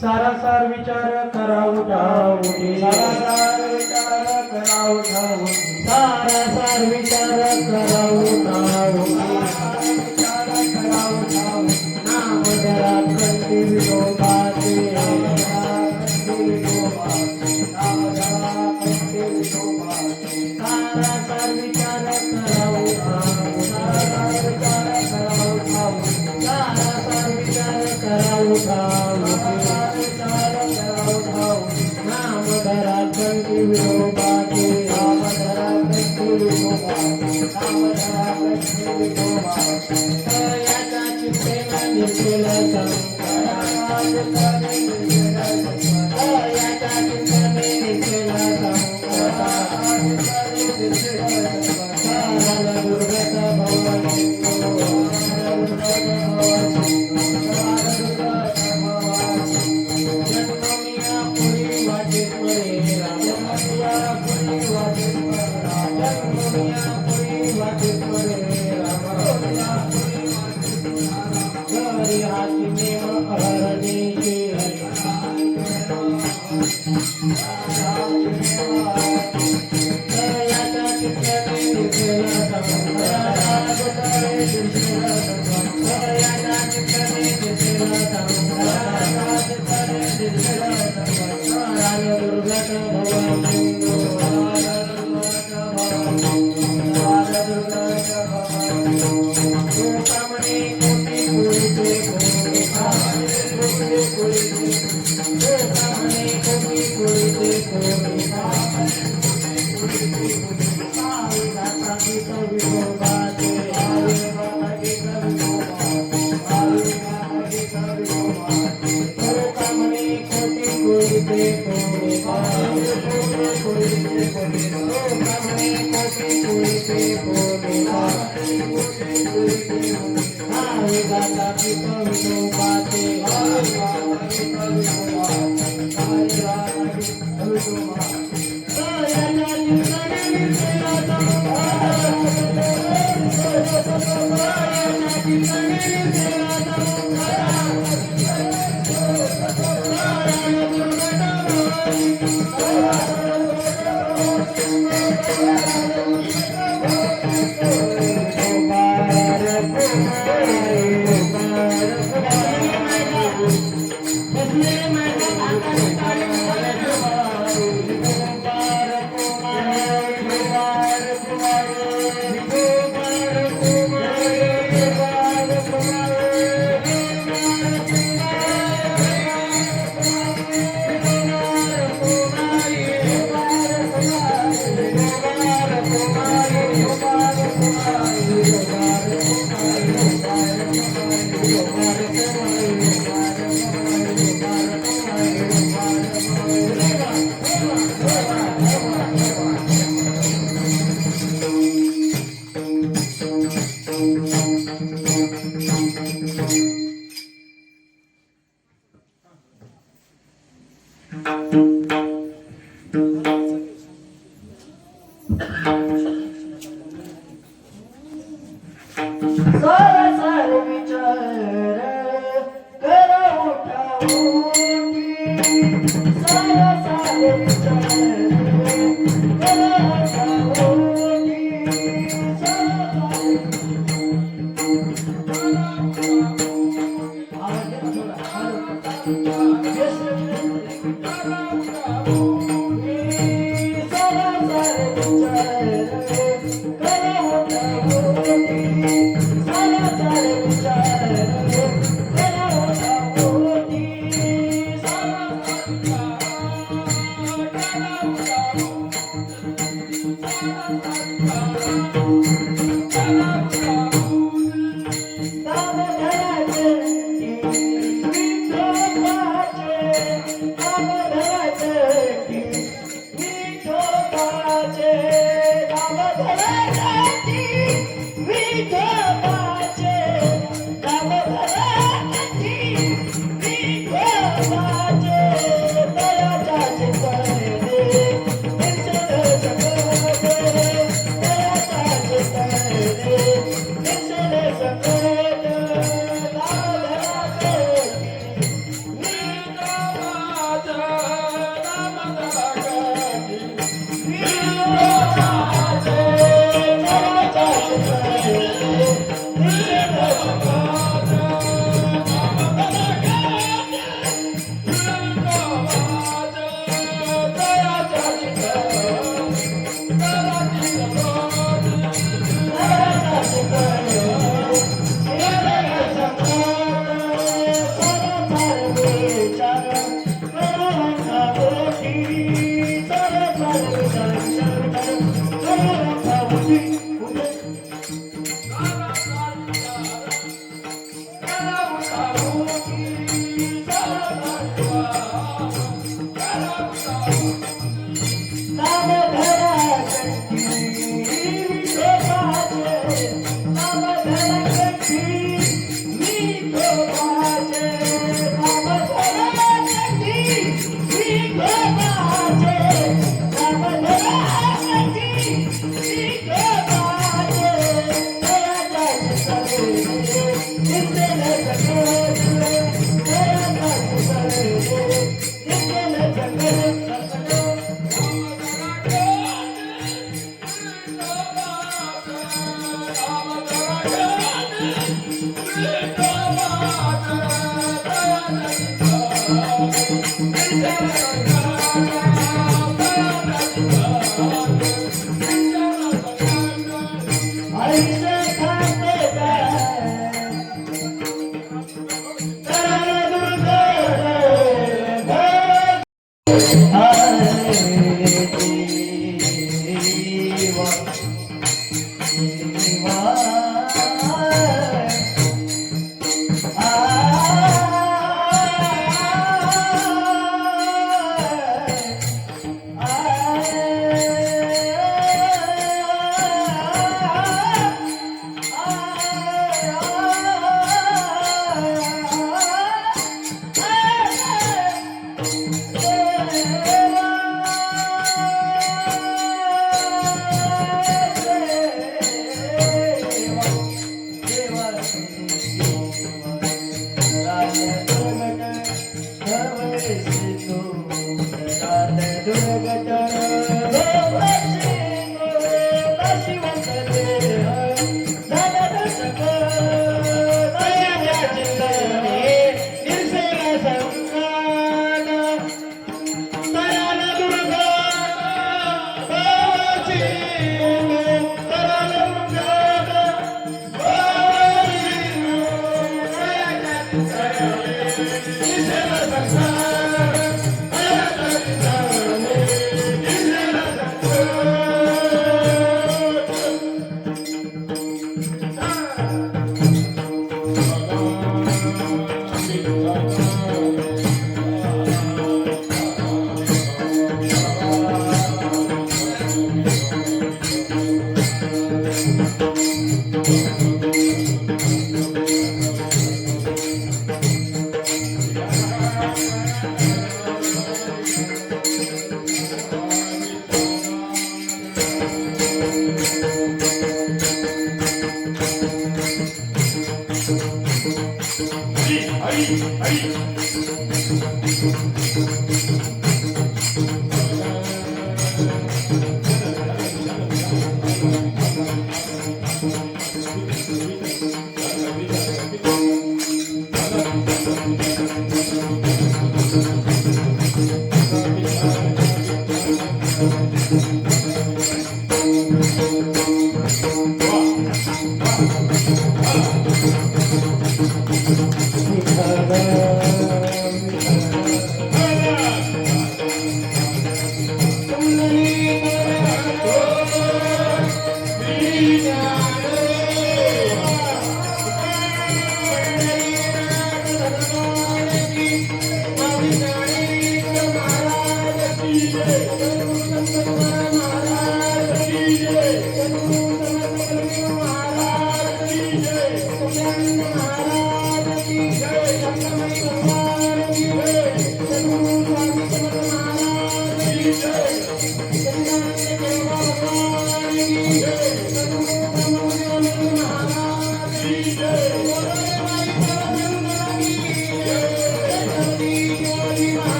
सारासार विचार करा उठावते, सारासार विचार करा उठावते, सारासार विचार करा उठावते, नाम जरा कंठी विनोबाचे, नाम जरा कंठी विनोबाचे, सारासार विचार करा उठावते, सारासार विचार करा उठावते, सारासार विचार करा उठावते, धरा कंठी विनोबाचे, नाम धरा कंठी विनोबाचे, नाम धरा कंठी विनोबाचे, याच्या चित्तेला निर्केल संकटा, याच्या चित्तेने निर्केल संकटा, दुर्गत भवती कोटी Yeah.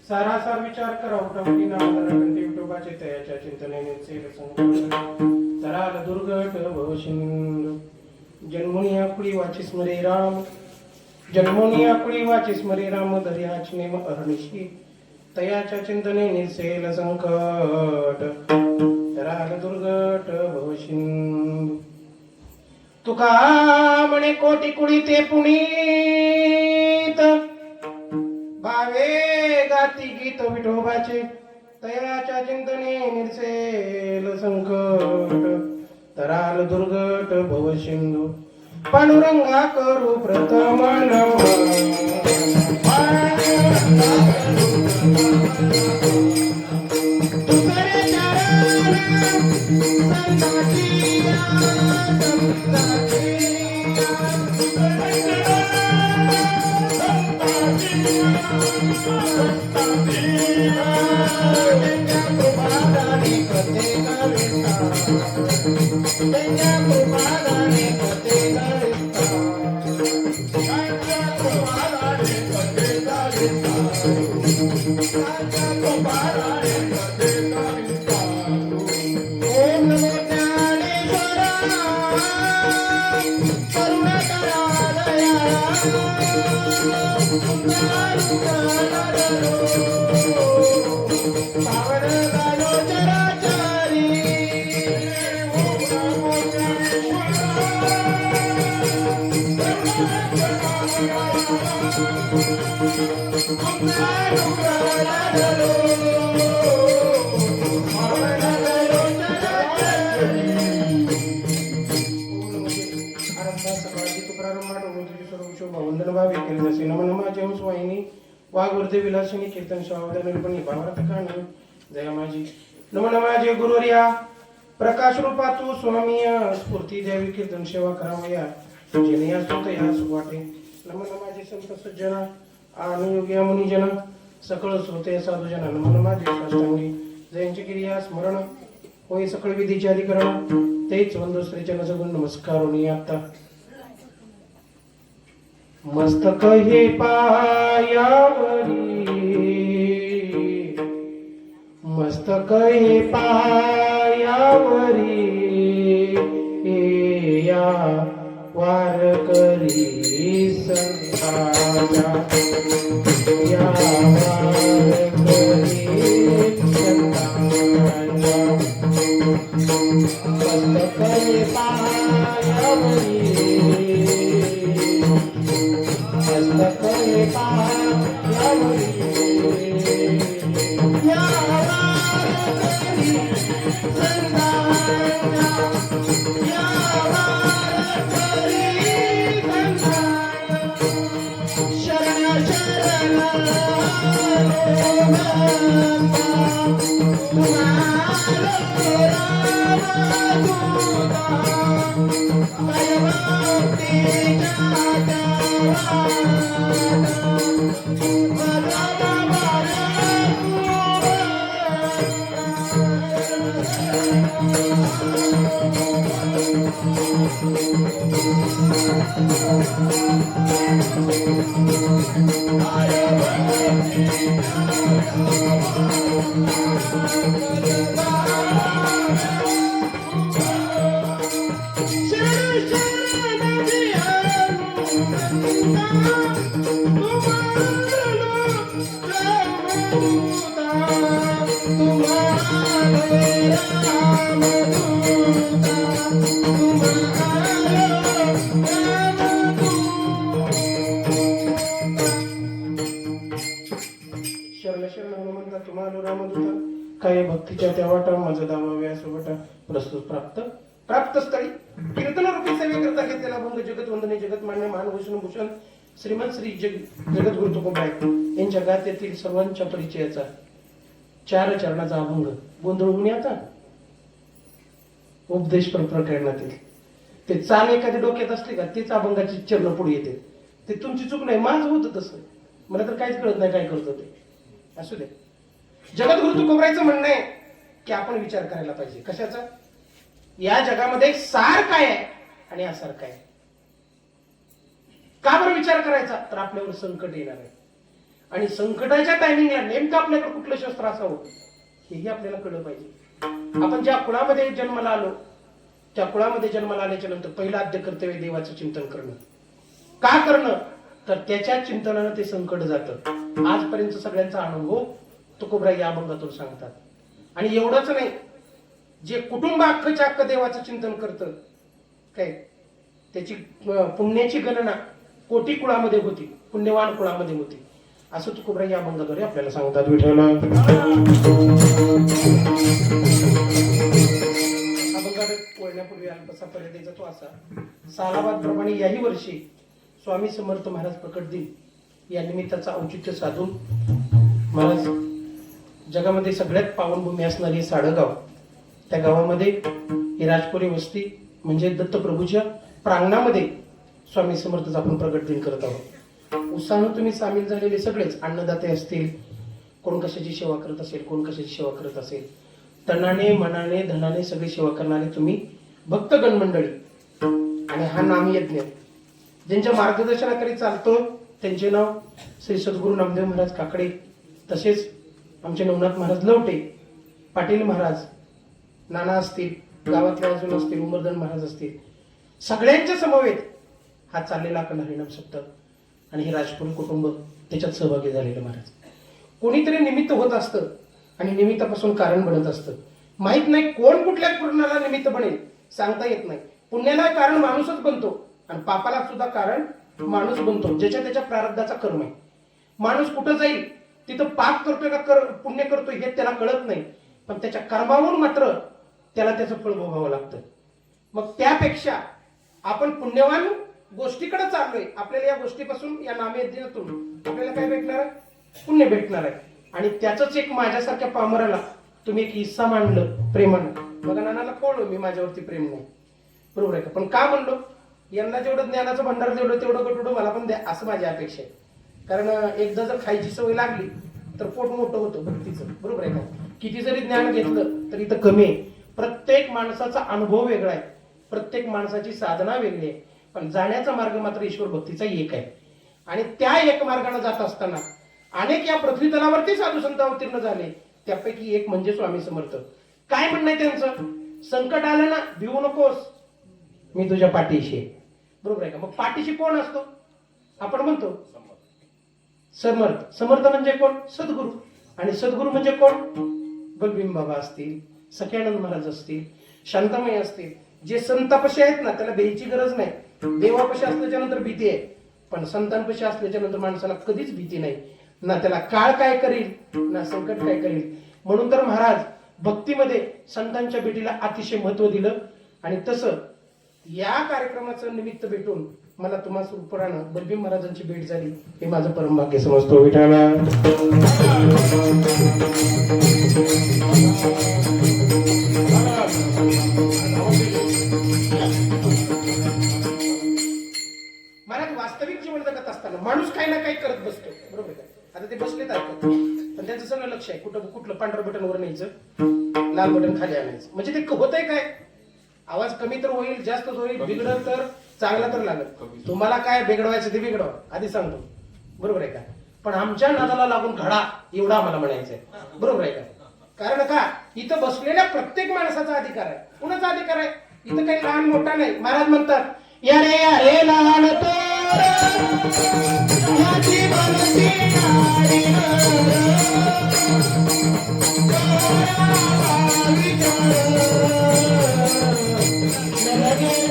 सारासार विचार करा उठावटी नामधारा कंठी विठोबाचे तयाच्या चिंतनेने तराल दुर्गट भवशिंदू जन्मुनिया कुळी वाची स्मरे राम जन्मुनिया कुळी वाची स्मरे राम दर्याची नेम अहर्निशी तयाच्या चिंतने निसेल संकट तराल दुर्गट भवशिंदू तुका म्हणे कोटी कुळी ते पुनीत भावे गाती गीत विठोबाचे तयाच्या चिंतने निर्सेल संकट तराल दुर्गट भवसिंधू पांडुरंगा करू प्रथम वाघवृद्ध विलासिनी कीर्तन शावदानी भावार्थ काणी जय माझी नम नमाजे गुरुवर्या प्रकाश रूपा तू स्वामी स्फूर्ती द्यावी कीर्तन सेवा करावया जेणे या सुत या सुवाटे नम नमाजे संत सज्जना अनुयोगी मुनिजन सकळ श्रोते साधू जना नम नमाजे साष्टांगी जयांची क्रिया स्मरण होई सकळ विधीचे अधिकरण तेच वंदो श्रीचरण सगुण नमस्कारोनी आता मस्तक हे पायावरी मस्तक हे पायावरी यावरी या वारकरी संतांच्या या वारकरी संतांच्या मस्तके पायावरी मस्तके पायावरी या वारकरी संतांच्या या वारकरी संतांच्या शरण शरण काय भक्तीच्या त्या वाटा माझं दामाव्या सोबटा प्रस्तुत प्राप्त प्राप्त स्थळी कीर्तन रूपी सेवेकरता घेतलेला अभंग जगत वंदने जगत मान्य मान भूषण श्रीमंत श्री जगद्गुरु तुकोबाई यांच्या गाथेतील सर्वांच्या परिचयाचा 4 चरणाचा अभंग गोंधळून आता उपदेश प्रकरणातील ते चाल एखाद्या डोक्यात असले का तेच अभंगाची चरण पुढे येते. ते तुमची चूक नाही, माझं होतं तसं. मला तर काहीच कळत नाही काय करतो ते. असू दे. जगद्गुरु तुकोबाईचं म्हणणं आहे की आपण विचार करायला पाहिजे कशाचा, या जगामध्ये सार काय आहे आणि असार काय आहे. का बरं विचार करायचा, तर आपल्यावर संकट येणार आहे आणि संकटाच्या टायमिंगला नेमकं आपल्याकडे कुठलं शस्त्र असावं हेही आपल्याला कळलं पाहिजे. आपण ज्या कुळामध्ये जन्माला आलो त्या कुळामध्ये जन्माला आल्याच्या नंतर पहिलं आद्य कर्तव्य देवाचं चिंतन करणं. का करणं, तर त्याच्या चिंतनानं ते संकट जातं. आजपर्यंत सगळ्यांचा अनुभव तुकोबाई या अभंगातून सांगतात. आणि एवढंच नाही, जे कुटुंब अख्खच्या अख्ख देवाचं चिंतन करतं काय त्याची पुण्याची गणना कोटी कुळामध्ये होती, पुण्यवान कुळामध्ये होती, असं तुकोबाई या अभंगाद्वारे आपल्याला सांगतात. विठ्ठल अभंगात वळण्यापूर्वी अल्पसा पर्याय तो असा, सालाबाद प्रमाणे याही वर्षी स्वामी समर्थ महाराज प्रकट दिन या निमित्ताचा औचित्य साधून महाराज जगामध्ये सगळ्यात पावनभूमी असणारी साडगाव, त्या गावामध्ये ही राजपुरी वस्ती म्हणजे दत्तप्रभूच्या प्रांगणामध्ये स्वामी समर्थच आपण प्रकट दिन करत आहोत. उत्साहानं तुम्ही सामील झालेले सगळेच अन्नदाते असतील, कोण कशाची सेवा करत असेल, कोण कशाची सेवा करत असेल, तनाने मनाने धनाने सगळी सेवा करणारे तुम्ही भक्तगण मंडळी आणि हा नामयज्ञ ज्यांच्या मार्गदर्शनाखाली चालतो त्यांचे नाव श्री सद्गुरू नामदेव महाराज काकडे, तसेच आमचे नवनाथ महाराज लवटे, पाटील महाराज, नाना असतील, गावातले अजून असतील, उमरधन महाराज असतील, सगळ्यांच्या समवेत हा चाललेला अखंड हरिनाम सप्ताह आणि हे राजपुरी कुटुंब त्याच्यात सहभागी झालेलं. महाराज कोणीतरी निमित्त होत असतं आणि निमित्तापासून कारण बनत असतं. माहित नाही कोण कुठल्या पूर्णाला निमित्त बनेल, सांगता येत नाही. पुण्याला कारण माणूसच बनतो आणि पापाला सुद्धा कारण माणूस बनतो, ज्याच्या त्याच्या प्रारब्धाचा कर्म आहे. माणूस कुठं जाईल तिथं पाप करतोय का पुण्य करतोय हे त्याला कळत नाही, पण त्याच्या कर्मावरून मात्र त्याला त्याचं फळ भोगावं लागतं. मग त्यापेक्षा आपण पुण्यवान गोष्टीकडे चाललोय, आपल्याला या गोष्टीपासून या नामयज्ञातून आपल्याला काय भेटणार आहे, पुण्य भेटणार आहे. आणि त्याच एक माझ्यासारख्या पामराला तुम्ही एक हिस्सा मांडलं प्रेमानं. बघा नानाला कळलं मी माझ्यावरती प्रेम नाही, बरोबर आहे का, पण का म्हणलो, यांना जेवढं ज्ञानाचं भंडार जेवढं तेवढं गटुडं मला पण द्या असं माझी अपेक्षा आहे. कारण एकदा जर खायची सवय लागली तर पोट मोठं होतं भक्तीचं, बरोबर आहे का. किती जरी ज्ञान घेतलं तरी इथं कमी आहे. प्रत्येक माणसाचा अनुभव वेगळा आहे, प्रत्येक माणसाची साधना वेगळी आहे, पण जाण्याचा मार्ग मात्र ईश्वर भक्तीचा एक आहे. आणि त्या एक मार्गाने जात असताना अनेक या पृथ्वी तलावरती साधू संत अवतीर्ण झाले, त्यापैकी एक म्हणजे स्वामी समर्थ. काय म्हणणं आहे त्यांचं, संकट आलं ना, भिवू नकोस, मी तुझ्या पाठीशी आहे. बरोबर आहे का? मग पाठीशी कोण असतो? आपण म्हणतो समर्थ. समर्थ म्हणजे कोण? सद्गुरू. आणि सद्गुरू म्हणजे कोण? बलभीम बाबा असतील, सख्यानंद महाराज असतील, शांतामाई असतील. जे संतापाशी आहेत ना, त्याला भीतीची गरज नाही. देवापाशी असल्याच्या नंतर भीती आहे, पण संतांपाशी असल्याच्या नंतर माणसाला कधीच भीती नाही. ना त्याला काळ काय करील, ना संकट काय करील. म्हणून तर महाराज भक्तीमध्ये संतांच्या भेटीला अतिशय महत्व दिलं. आणि तसं या कार्यक्रमाचं निमित्त भेटून मला तुम्हा स्वरूपानं बलभीम महाराजांची भेट झाली, हे माझं परम भाग्य समजतो. विठाला महाराज वास्तविक जीवन जगत असताना माणूस काही ना काही करत बसतो. बरोबर आहे? आता ते बसलेत ऐकत, पण त्यांचं सगळं लक्ष आहे कुठलं पांढरं बटन वर न्यायचं, लाल बटन खाली आणायचं. म्हणजे ते होतंय काय? आवाज कमी तर होईल, जास्त होईल, बिघडल तर चांगला तर लागत. तुम्हाला काय बिघडवायचं ते बिघडवा, आधी सांगतो. बरोबर आहे का? पण आमच्या नादाला लागून घडा, एवढं आम्हाला म्हणायचंय. बरोबर आहे का? कारण का, इथं बसलेल्या प्रत्येक माणसाचा अधिकार आहे. कुणाचा अधिकार आहे? इथं काही लहान मोठा नाही. महाराज म्हणतात, या रे लहान तो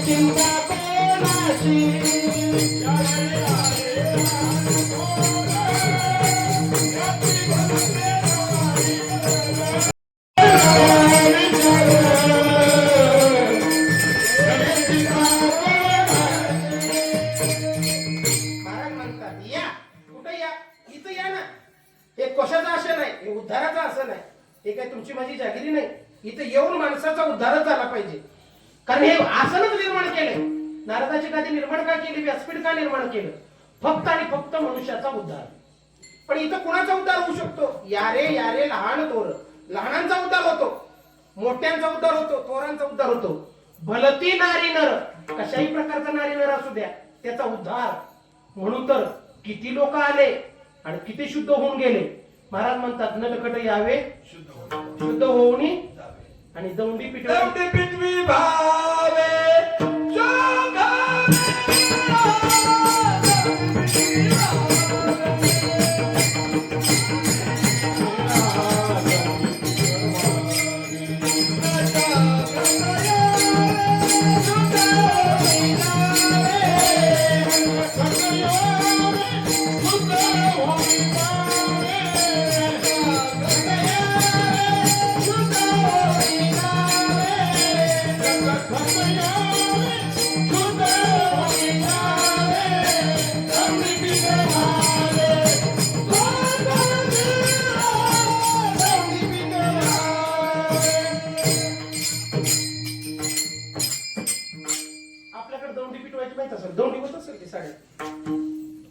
चिंता कोणाची. उद्धाराचा असं नाही, हे काय तुमची माझी जागिरी नाही. इथे येऊन माणसाचा उद्धारच झाला पाहिजे. कारण हे आसनच निर्माण केलंय. नारदाची गादी निर्माण का केली, व्यासपीठ का निर्माण केलं? फक्त आणि फक्त मनुष्याचा उद्धार. पण इथं कुणाचा उद्धार होऊ शकतो? यारे लहान थोर. लहानांचा उद्धार होतो, मोठ्यांचा उद्धार होतो, थोरांचा उद्धार होतो. भलती नारी नर, कशाही प्रकारचा नारी नर असू द्या, त्याचा उद्धार. म्हणून तर किती लोक आले आणि किती शुद्ध होऊन गेले. महाराज म्हणतात, नटखट यावे शुद्ध होऊन आणि दौंडी पिटवी भावे.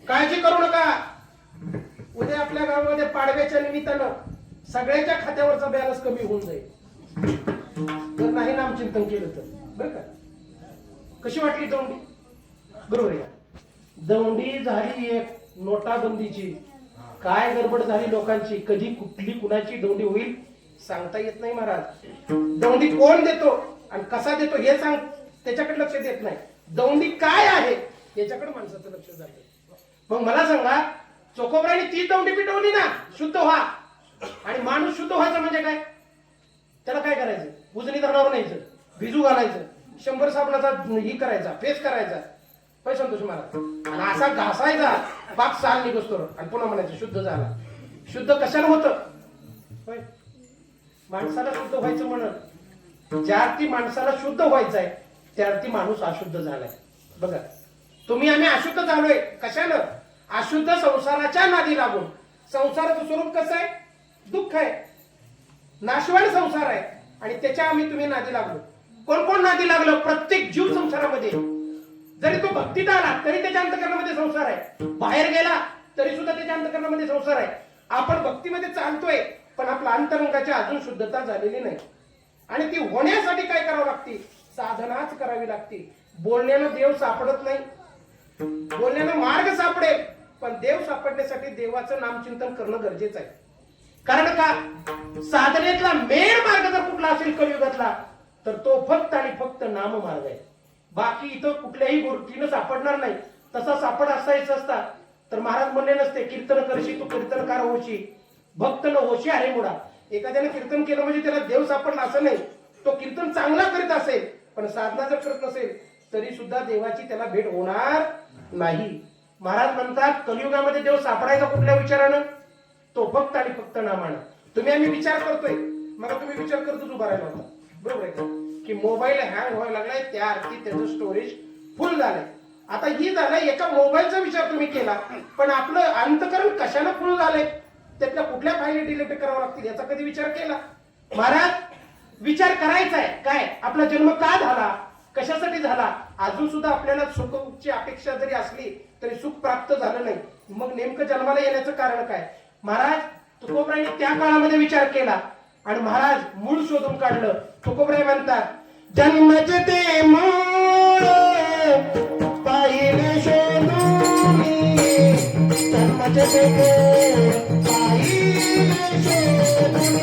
काळजी करू नका. उद्या आपल्या गावामध्ये पाडव्याच्या निमित्तानं सगळ्यांच्या खात्यावरचा बॅलन्स कमी होऊन जाईल, जर नाही नामचिंतन केलं तर. बरं का? कशी वाटली दौंडी? बरोबर आहे. दौंडी झाली एक नोटाबंदीची. काय गडबड झाली लोकांची, कधी कुठली कुणाची दौंडी होईल सांगता येत नाही. महाराज दौंडी कोण देतो आणि कसा देतो हे सांग, त्याच्याकडे लक्ष देत नाही. दौंडी काय आहे याच्याकडे माणसाचं लक्ष जातं. मग मला सांगा, चोखोबराने ती दौंडी पिटवली ना, शुद्ध व्हा. आणि माणूस शुद्ध व्हायचं म्हणजे काय? त्याला काय करायचं? उजनी धरणावर न्यायचं, भिजू घालायचं, 100 साबणाचा ही करायचा, फेस करायचा, पैसा संतोष महाराज, आणि असा घासायचा पाक साल निघतो आणि पुन्हा म्हणायचं शुद्ध झाला. शुद्ध कशाला होतं? माणसाला शुद्ध व्हायचं म्हणत, ज्या ती माणसाला शुद्ध व्हायचंय त्यावरती माणूस अशुद्ध झालाय. बघा, तुम्ही आम्ही अशुद्ध झालोय कशानं? अशुद्ध संसाराच्या नादी लागून. संसाराचं स्वरूप कसं आहे? दुःख आहे, नाशवान संसार आहे, आणि त्याच्या आम्ही तुम्ही नादी लागलो. कोण कोण नादी लागलो? प्रत्येक जीव संसारामध्ये. जरी तो भक्तीत आला तरी त्याच्या अंतकरणामध्ये संसार आहे, बाहेर गेला तरी सुद्धा त्याच्या अंतकरणामध्ये संसार आहे. आपण भक्तीमध्ये चालतोय, पण आपल्या अंतरंगाची अजून शुद्धता झालेली नाही. आणि ती होण्यासाठी काय करावं लागते? साधनाच करावी लागते. बोलण्यानं देव सापडत नाही, बोलण्यानं मार्ग सापडेल, पण देव सापडण्यासाठी देवाचं नामचिंतन करणं गरजेचं आहे. कारण का? साधनेतला मेन मार्ग जर कुठला असेल कलियुगातला तर तो फक्त आणि फक्त नाममार्ग आहे. बाकी इथं कुठल्याही गोष्टीनं सापडणार नाही. तसा सापड असायचा असता तर महाराज म्हणले नसते कीर्तन करशी तू कीर्तनकार होशी, भक्त न होशी अरे मुडा. एखाद्याने कीर्तन केलं म्हणजे त्याला देव सापडला असं नाही. तो कीर्तन चांगला करीत असेल पण साधना जर करत नसेल तरी सुद्धा देवाची त्याला भेट होणार नाही. महाराज म्हणतात कलियुगामध्ये देव सापडायचा कुठल्या विचारानं? तो फक्त आणि फक्त नामानं. आम्ही विचार करतोय, मग तुम्ही विचार करतोच उभा राहिला होता, बरोबर आहे का? की मोबाईल हँग व्हायला लागलाय, त्या अर्थी त्याचं स्टोरेज फुल झालंय. आता ही झालंय एका मोबाईलचा विचार तुम्ही केला, पण आपलं अंतकरण कशानं फुल झालंय? त्यातल्या कुठल्या फाईली डिलीट करावं लागतील याचा कधी विचार केला? महाराज विचार करायचा आहे. काय आपला जन्म का झाला, कशासाठी झाला? अजून सुद्धा आपल्याला सुखची अपेक्षा जरी असली तरी सुख प्राप्त झालं नाही. मग नेमकं जन्माला येण्याचं कारण काय? महाराज तुकोबरायांनी त्या काळामध्ये विचार केला आणि महाराज मूळ शोधून काढलं. तुकोबराय म्हणतात जन्मचे ते मूळ पाहिले शोधून, जन्मचे ते मूळ पाहिले शोधून,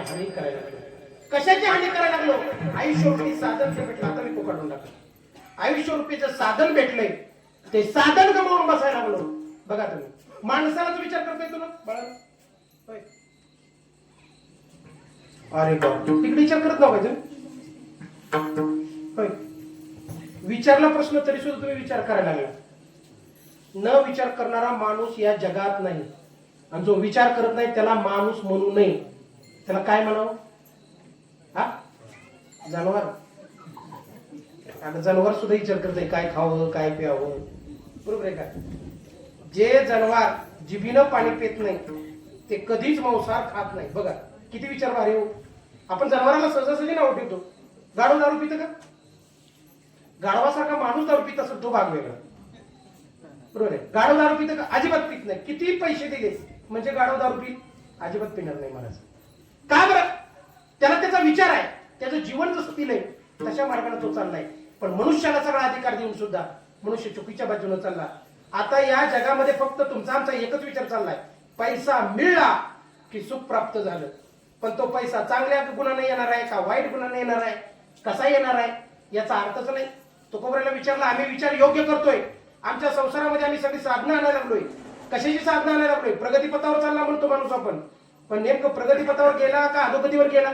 हानी करायला लागलो. कशाची हानी करायला लागलो? आयुष्य रूपी साधन जे भेटलं आता मी तो काढून टाकलं. आयुष्य रूपी जे साधन भेटले ते साधन गमावून बसायला लागलो. बघा तुम्ही माणसालाच विचार करतोय तुला बाळा, अरे बाप तिकडे विचार करत नव्हता होय. विचारला प्रश्न तरी सुद्धा तुम्ही विचार करायला लागला. न विचार करणारा माणूस या जगात नाही, आणि जो विचार करत नाही त्याला माणूस म्हणू नये. त्याला काय म्हणावं? हा जनावर. आता जनावर सुद्धा विचार करते काय खावं काय प्यावं, बरोबर आहे का? जे जनावर जिभीनं पाणी पित नाही ते कधीच मांसाहार खात नाही. बघा किती विचार भारी हो. आपण जनावराला सहजासहजी नाव ठेवतो. गाढव दारू पितं का? गाढवासारखा माणूस दारू पित असेल तो भाग वेगळा, बरोबर आहे. गाढव दारू पितं का? अजिबात पित नाही. किती पैसे दिले म्हणजे गाढव दारू पित अजिबात पिणार नाही महाराज. का बरं? त्याला त्याचा विचार आहे, त्याचं जीवन जसं दिलंय तशा मार्गाने तो चाललाय. पण मनुष्याला सगळा अधिकार देऊन सुद्धा मनुष्य चुकीच्या बाजूने चालला. आता या जगामध्ये फक्त तुमचा आमचा एकच विचार चाललाय, पैसा मिळला की सुख प्राप्त झालं. पण तो पैसा चांगल्या गुणाने येणार आहे का वाईट गुणाने येणार आहे, कसा येणार आहे याचा अर्थच नाही. तुकोबराला विचारला, आम्ही विचार योग्य करतोय. आमच्या संसारामध्ये आम्ही सगळी साधनं आणायला लागलोय. कशाची साधनं आणायला लागलोय? प्रगतीपथावर चालला म्हणतो माणूस आपण, पण नेमकं प्रगतीपथावर गेला का अधोगतीवर गेला?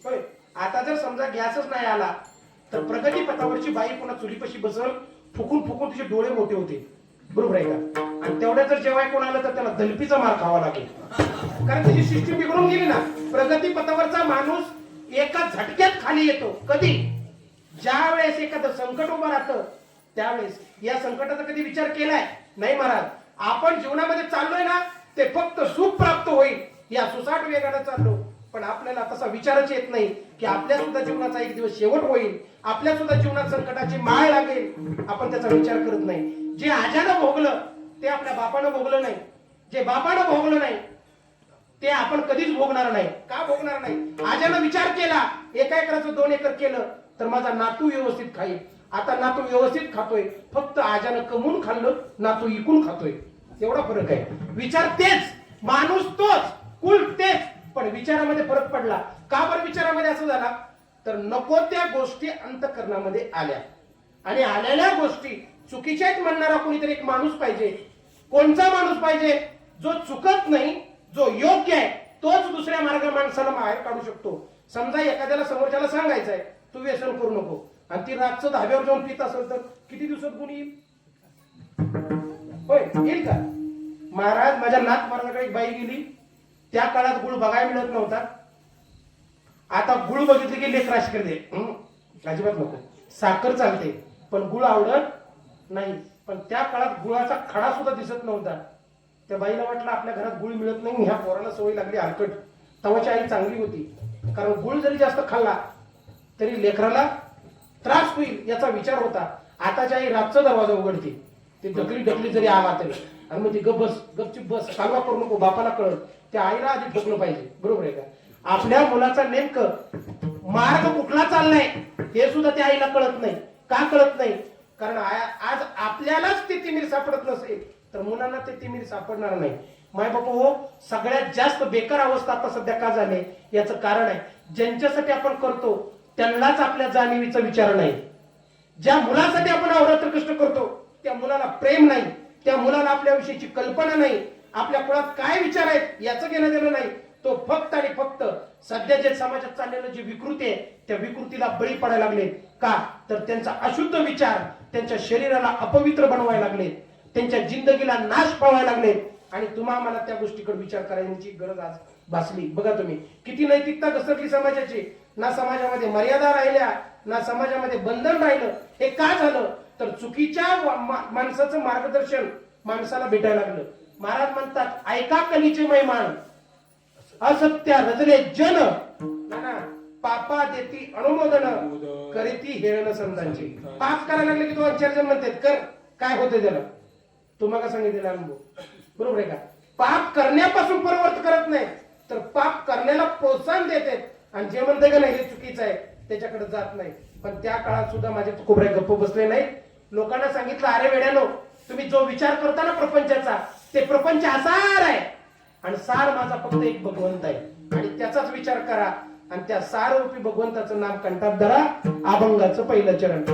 होय. आता जर समजा गॅसच नाही आला तर प्रगतीपथावरची बाई पुन्हा चुलीपाशी बसल, फुकून फुकून तिचे डोळे मोठे होते, बरोबर आहे का? आणि तेवढ्या जर जेव्हा कोण आलं तर त्याला दलपीचा मार खावा लागेल. कारण त्याची सिस्टीम बिघडून गेली ना. प्रगती पथावरचा माणूस एका झटक्यात खाली येतो. कधी? ज्या वेळेस एखादं संकट उभं राहतं त्यावेळेस. या संकटाचा कधी विचार केलाय? नाही महाराज. आपण जीवनामध्ये चाललोय ना ते फक्त सुख प्राप्त होईल या सुसाट वेगाने चाललो, पण आपल्याला तसा विचारच येत नाही की आपल्या सुद्धा जीवनाचा एक दिवस शेवट होईल, आपल्या सुद्धा जीवनात संकटाची माळ लागेल. आपण त्याचा विचार करत नाही. जे आजानं भोगलं ते आपल्या बापानं भोगलं नाही, जे बापानं भोगलं नाही ते आपण कधीच भोगणार नाही. का भोगणार नाही? आजानं विचार केला 1 एकराचं 2 एकर केलं तर माझा नातू व्यवस्थित खाईल. आता नातू व्यवस्थित खातोय, फक्त आजानं कमवून खाल्लं, नातू इकून खातोय. एवढा फरक आहे. विचार तेच, माणूस तोच, कुल तेच, पण विचारामध्ये फरक पडला. का बरं विचारामध्ये असं झाला? तर नको त्या गोष्टी अंतःकरणामध्ये आल्या, आणि आलेल्या गोष्टी चुकीच्या आहेत म्हणणारा कोणीतरी एक माणूस पाहिजे. कोणता माणूस पाहिजे? जो चुकत नाही, जो योग्य आहे, तोच दुसऱ्या मार्ग माणसाला बाहेर काढू शकतो. समजा एखाद्याला समोरच्याला सांगायचंय तू व्यसन करू नको, आणि ती रातचं धाब्यावर जाऊन पित असेल तर किती दिवसात गुण येईल? होय, येईल का? महाराज, माझ्या नाथ महाराजाकडे एक बाई गेली. त्या काळात गुळ बघायला मिळत नव्हता. आता गुळ बघितले की लेख राश करते. अजिबात नको. साखर चालते पण गुळ आवडत नाही. पण त्या काळात गुळाचा खडा सुद्धा दिसत नव्हता. त्या बाईला वाटलं आपल्या घरात गुळ मिळत नाही, ह्या पोराला सवय लागली हलकट. तवाची आई चांगली होती, कारण गुळ जरी जास्त खाल्ला तरी लेकराला त्रास होईल याचा विचार होता. आताच्या आई रातचा दरवाजा उघडते, ते ढकली ढकली जरी आला तरी, आणि मग ती गपचिप बस, कालवा करू नको, बापाला कळत. त्या आईला आधी ठोकलं पाहिजे. बरोबर आहे का? आपल्या मुलाचा नेमकं मार्ग कुठला चाललाय हे सुद्धा त्या आईला कळत नाही. का कळत नाही? कारण आज आपल्यालाच ते तिमीर सापडत नसेल तर मुलांना ते तिमीर सापडणार नाही. माय बापा हो, सगळ्यात जास्त बेकार अवस्था आता सध्या का झाली याचं कारण आहे, ज्यांच्यासाठी आपण करतो त्यांनाच आपल्या जाणीवीचा विचार नाही. ज्या मुलासाठी आपण अवरात्र कष्ट करतो त्या मुलाला प्रेम नाही, त्या मुलाला आपल्याविषयीची कल्पना नाही, आपल्या कुळात काय विचार आहेत याचं घेणं देणं नाही. तो फक्त आणि फक्त सध्या जे समाजात चाललेलं जी विकृती आहे त्या विकृतीला बळी पडायला लागले. का? तर त्यांचा अशुद्ध विचार त्यांच्या शरीराला अपवित्र बनवायला लागले, त्यांच्या जिंदगीला नाश पावायला लागले, आणि तुम्हा मला त्या गोष्टीकडे विचार करायची गरज आज भासली. बघा तुम्ही किती नैतिकता घसरली समाजाची. ना समाजामध्ये मर्यादा राहिल्या, ना समाजामध्ये बंधन राहिलं. हे का झालं? तर चुकीच्या माणसाचं मार्गदर्शन माणसाला भेटायला लागलं. महाराज म्हणतात, ऐका कलीचे मैमान, असत्या रजले जन, पापा देती अनुमोदन, करीती हेळन संतांची. पाप करायला लागले की 2-4 जण म्हणतात कर, काय होते त्याला? तुम्हाला सांगितलेला अनुभव. बरोबर आहे का? पाप करण्यापासून परवर्त करत नाही, तर पाप करण्याला प्रोत्साहन देते, आणि जे म्हणते का नाही हे चुकीचं आहे त्याच्याकडे जात नाही. पण त्या काळात सुद्धा माझे कोबरे गप्प बसले नाही. लोकांना सांगितलं, अरे वेड्यानो, तुम्ही जो विचार करता ना प्रपंचाचा, ते प्रपंच असार आहे, आणि सार माझा फक्त एक भगवंत आहे, आणि त्याचाच विचार करा. आणि त्या साररूपी भगवंताचं नाम कंठात धरा. अभंगाचं पहिलं चरण.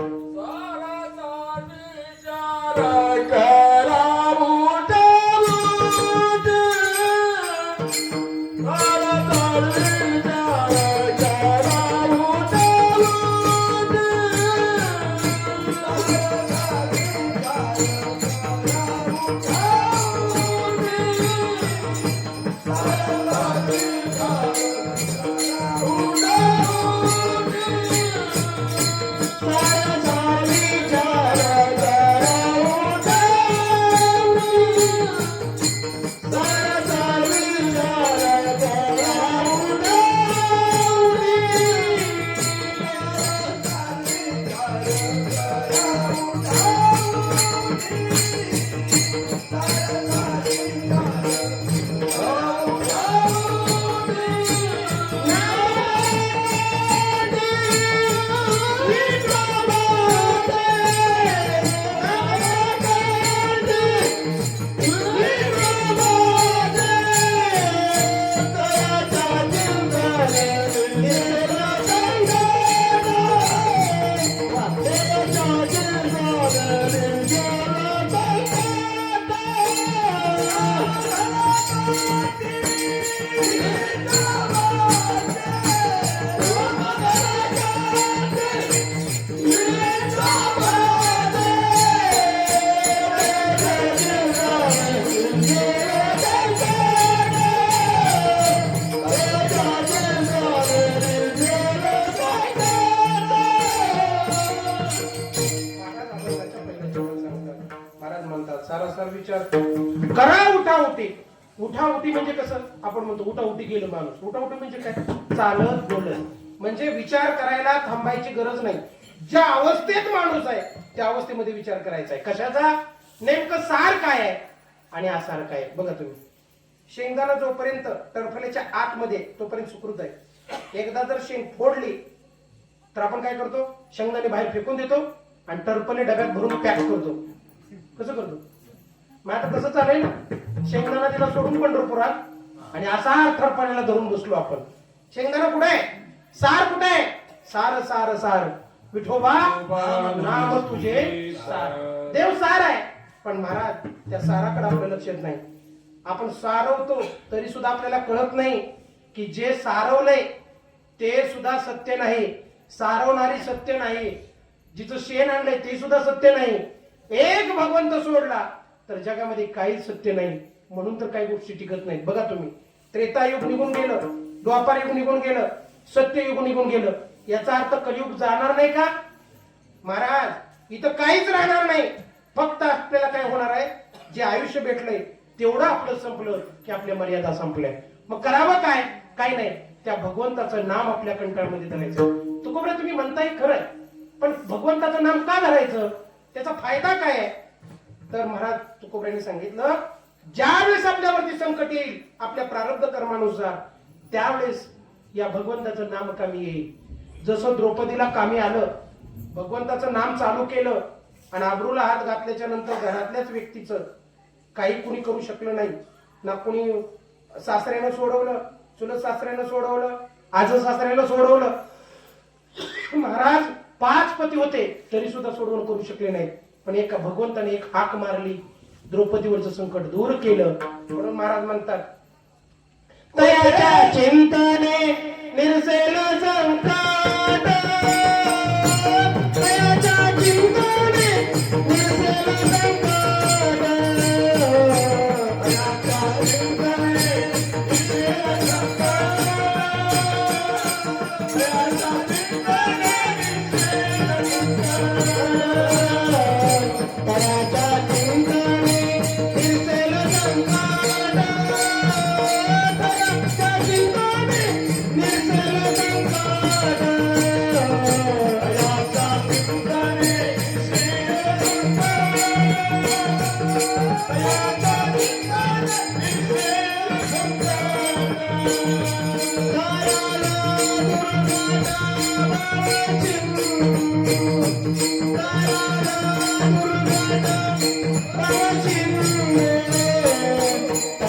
विचार करा. उठाउठी. उठाउठी म्हणजे कसं आपण म्हणतो उठाउठी गेलं माणूस. उठाउठी म्हणजे काय? चालत बोलत. म्हणजे विचार करायला थांबायची गरज नाही. ज्या अवस्थेत माणूस आहे त्या अवस्थेमध्ये विचार करायचा आहे. कशाचा? नेमकं सार काय आहे आणि आसार काय आहे. बघा तुम्ही, शेंगदाणा जोपर्यंत टरफल्याच्या आतमध्ये तोपर्यंत सुकृत आहे. एकदा जर शेंग फोडली तर आपण काय करतो? शेंगदाणे बाहेर फेकून देतो आणि टरफले डब्यात भरून पॅक करतो. कसं करतो? मग आता कसं चालेल? शेंगदाणा तिला सोडून पंढरपुरात आणि असा टरफल्याला धरून बसलो आपण. शेंगदाणा कुठे आहे? सार कुठे आहे? सार सार सार विठोबा नाम तुझे सार. देव सार आहे, पण महाराज त्या साराकडे आपलं लक्ष नाही. आपण सारवतो तरी सुद्धा आपल्याला कळत नाही की जे सारवलंय ते सुद्धा सत्य नाही. सारवणारी सत्य नाही. जिचं शेण आणलंय ते सुद्धा सत्य नाही. एक भगवंत सोडला तर जगामध्ये काहीच सत्य नाही. म्हणून तर काही गोष्टी टिकत नाहीत. बघा तुम्ही, त्रेतायुग निघून गेलं, द्वापार युग निघून गेलं, सत्ययुग निघून गेलं. याचा अर्थ कलियुग जाणार नाही का? महाराज इथं काहीच राहणार नाही. फक्त आपल्याला काय होणार आहे? जे आयुष्य भेटलंय तेवढं आपलं संपलं की आपल्या मर्यादा संपल्या. मग करावं काय? काही नाही, त्या भगवंताचं नाम आपल्या कंठामध्ये धरायचं. तुकोबरा तुम्ही म्हणताय खरंय, पण भगवंताचं नाम का धरायचं? त्याचा फायदा काय आहे? तर महाराज तुकोबरांनी सांगितलं, ज्यावेळेस आपल्यावरती संकट येईल आपल्या प्रारब्ध कर्मानुसार त्यावेळेस या भगवंताचं नाम कामी येईल. जसं द्रौपदीला कामी आलं, भगवंताचं नाम चालू केलं आणि आबरूला हात घातल्याच्या नंतर घरातल्याच व्यक्तीचं काही कुणी करू शकलं नाही. ना कुणी सासऱ्यानं सोडवलं, चुलत सासऱ्यानं सोडवलं, आज सासऱ्यानं सोडवलं. महाराज 5 पती होते तरी सुद्धा सोडवून करू शकले नाही. पण एका भगवंताने एक हाक मारली, द्रौपदीवरचं संकट दूर केलं. म्हणून महाराज म्हणतात, तयाच्या चिंतने निरसेल संकट, तयाच्या चिंतने निरसेल संकट, तयाच्या चिंतने निरसेल संकट, तयाच्या चिंतने निरसेल संकट,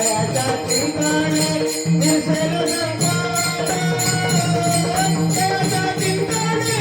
तयाच्या चिंतने निरसेल संकट, तयाच्या चिंतने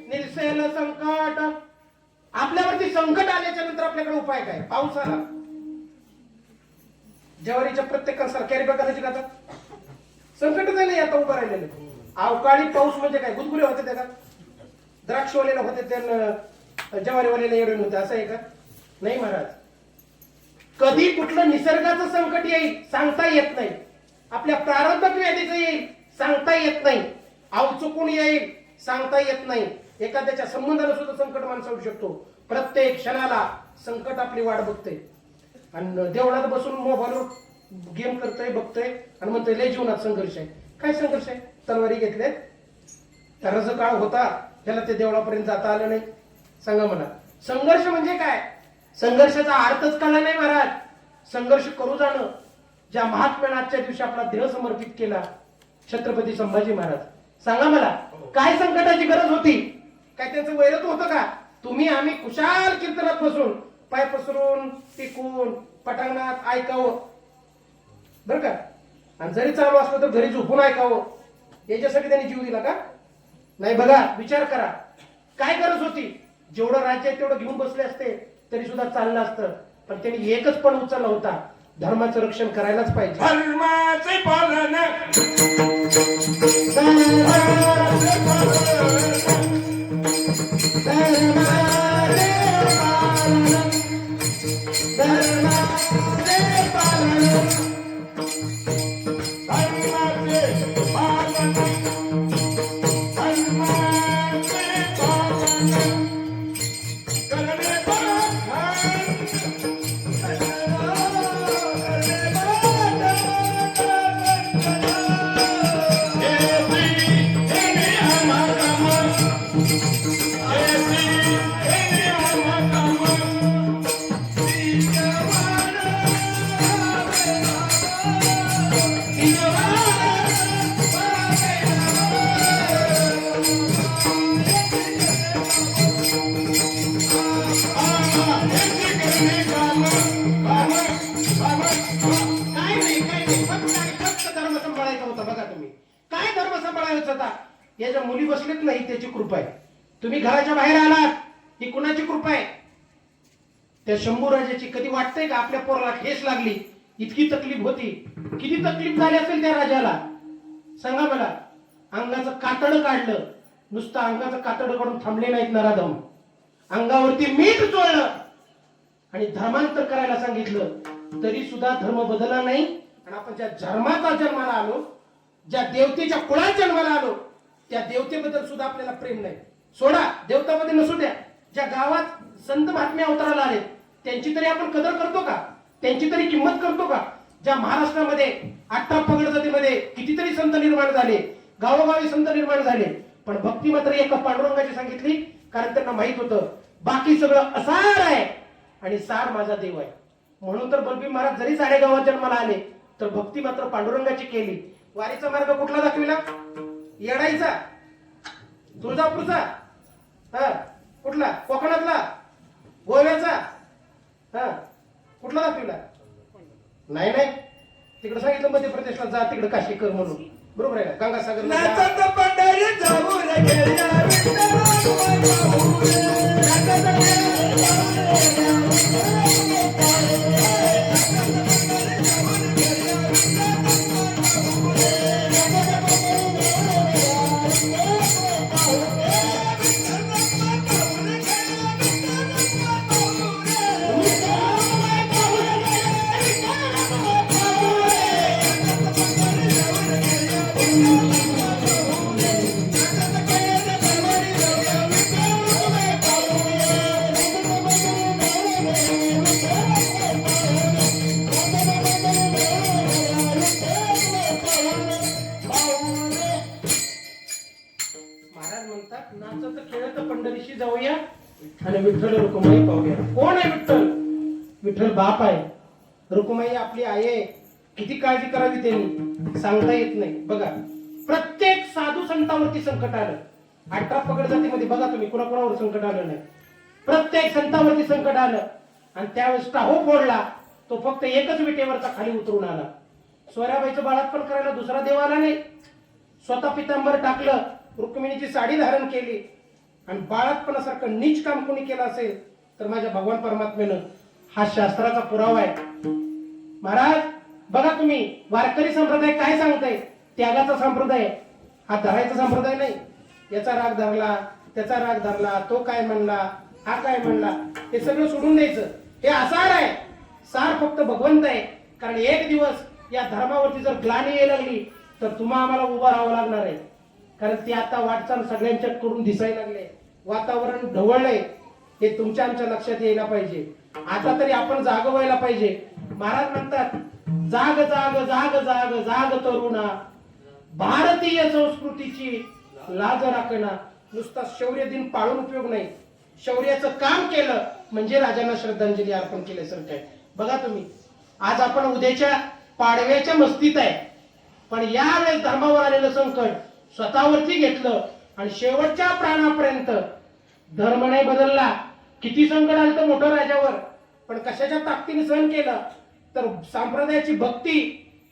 निरसेल संकट. आपल्यावरती संकट आल्याच्या नंतर आपल्याकडे उपाय काय? पाऊस आला, ज्वारीच्या प्रत्येक सरकारी बघायची का? संकटच नाही आता उभं राहिलेलं. अवकाळी पाऊस म्हणजे काय? गुदगुले होते त्या का? द्राक्षवालेला होते त्या ज्वारीवालेला एवढे होते असं आहे का? नाही महाराज. कधी कुठलं निसर्गाचं संकट येईल सांगता येत नाही. आपल्या प्रारब्ध व्याधीचं येईल सांगता येत नाही. अवचुकून येईल सांगता येत नाही. एखाद्याच्या संबंधाला सुद्धा संकट माणसा होऊ शकतो. प्रत्येक क्षणाला संकट आपली वाट बघते आणि देवळात बसून मोबाईलवर गेम करतोय, बघतोय आणि म्हणतोय लय जीवनात संघर्ष आहे. काय संघर्ष आहे? तलवारी घेतले, त्याला जो काळ होता त्याला ते देवळापर्यंत जाता आलं नाही. सांगा मला, संघर्ष म्हणजे काय? संघर्षाचा अर्थच कळला नाही महाराज. संघर्ष करू जाणं. ज्या महात्म्याने आजच्या दिवशी आपला देह समर्पित केला, छत्रपती संभाजी महाराज, सांगा मला काय संकटाची गरज होती? काय त्यांचं वैरत होतं का? तुम्ही आम्ही कुशाल कीर्तनात बसून पाय पसरून टिकून पटांगणात ऐकावं बर का. आणि जरी चालू असलं तर घरी झोपून ऐकावं. याच्यासाठी त्यांनी जीव दिला का नाही. बघा विचार करा काय गरज होती. जेवढं राज्य आहे तेवढं घेऊन बसले असते तरी सुद्धा चाललं असतं. पण त्यांनी एकच पण उचलला होता, धर्माचं रक्षण करायलाच पाहिजे. धर्माचे पालन याच्या मुली बसलेत नाही त्याची कृपा आहे. तुम्ही घराच्या बाहेर आलात ही कुणाची कृपा आहे. त्या शंभू राजाची कधी वाटतंय का आपल्या पोराला ठेस लागली इतकी तकलीफ होती. किती तकलीफ झाली असेल त्या राजाला सांगा मला. अंगाचं कातड काढलं, नुसतं अंगाचं कातड काढून थांबले नाहीत नराधम. अंगावरती मीठ चोळलं आणि धर्मांतर करायला सांगितलं तरी सुद्धा धर्म बदलला नाही. आणि आपण ज्या धर्माचा जन्माला आलो, ज्या देवतेच्या कुळात जन्माला आलो, त्या देवतेबद्दल सुद्धा आपल्याला प्रेम नाही. सोडा देवतामध्ये नसू द्या, ज्या गावात संत महात्मे अवताराला आले त्यांची तरी आपण कदर करतो का, त्यांची तरी किंमत करतो का. ज्या महाराष्ट्रामध्ये अट्टापगड जातीमध्ये कितीतरी संत निर्माण झाले, गावोगावी संत निर्माण झाले, पण भक्ती मात्र एका पांडुरंगाची सांगितली. कारण त्यांना माहित होतं बाकी सगळं असार आहे आणि सार माझा देव आहे. म्हणून तर बलबीर महाराज जरी साडेगावात जन्माला आले तर भक्ती मात्र पांडुरंगाची केली. वारीचा मार्ग कुठला दाखविला, येडाईचा, तुळजापूरचा, कुठला, कोकणातला, गोव्याचा, कुठला दाखविला नाही. नाही तिकडे सांगितलं मध्य प्रदेशला जा, तिकडे काशी कर म्हणून. बरोबर आहे का. गंगासागर पंढरीशी जाऊया आणि विठ्ठल रुक्माई पाहूया. कोण आहे विठ्ठल. विठ्ठल बाप आहे, रुक्माई आपली आई आहे. किती काळजी करावी त्यांनी सांगता येत नाही. बघा प्रत्येक साधू संतांवरती संकट आलं. अट्टापगड जातीमध्ये बघा तुम्ही कुणाकुणावर संकट आलं नाही. प्रत्येक संतांवरती संकट आलं आणि त्यावेळेस टाहो फोडला तो फक्त एकच विटेवरचा खाली उतरून आला. सोयराबाईचं बाळातपण करायला दुसरा देव आला नाही. स्वतः पितांबर टाकलं, रुक्मिणीची साडी धारण केली आणि बाळातपणासारखं नीच काम कोणी केलं असेल तर माझ्या भगवान परमात्म्यानं हा शास्त्राचा पुरावा आहे. महाराज बघा तुम्ही वारकरी संप्रदाय काय सांगताय, त्यागाचा संप्रदाय, हा धरायचा संप्रदाय नाही. याचा राग धरला, त्याचा राग धरला, तो काय म्हणला, हा काय म्हणला, हे सगळं सोडून द्यायचं. हे आसार आहे. सार फक्त भगवंत आहे. कारण एक दिवस या धर्मावरती जर ग्लानी यायला लागली तर तुम्हा आम्हाला उभा राहावं लागणार आहे. कारण ते आता वाटचाल सगळ्यांच्या कडून दिसायला लागले, वातावरण ढवळलंय. हे तुमच्या आमच्या लक्षात यायला पाहिजे. आता तरी आपण जाग व्हायला पाहिजे. महाराज म्हणतात जाग जाग जाग जाग जाग तरुणा, भारतीय संस्कृतीची लाज राखणा. नुसता शौर्य दिन पाळून उपयोग नाही. शौर्याचं काम केलं म्हणजे राजांना श्रद्धांजली अर्पण केल्यासारखं आहे. बघा तुम्ही आज आपण उद्याच्या पाडव्याच्या मस्तीत आहे, पण यावेळेस धर्मावर आलेलं संकट स्वतःवरती घेतलं आणि शेवटच्या प्राणापर्यंत धर्म नाही बदलला. किती संकट आलं तर मोठं राजावर, पण कशाच्या ताकदीने सहन केलं तर संप्रदायाची भक्ती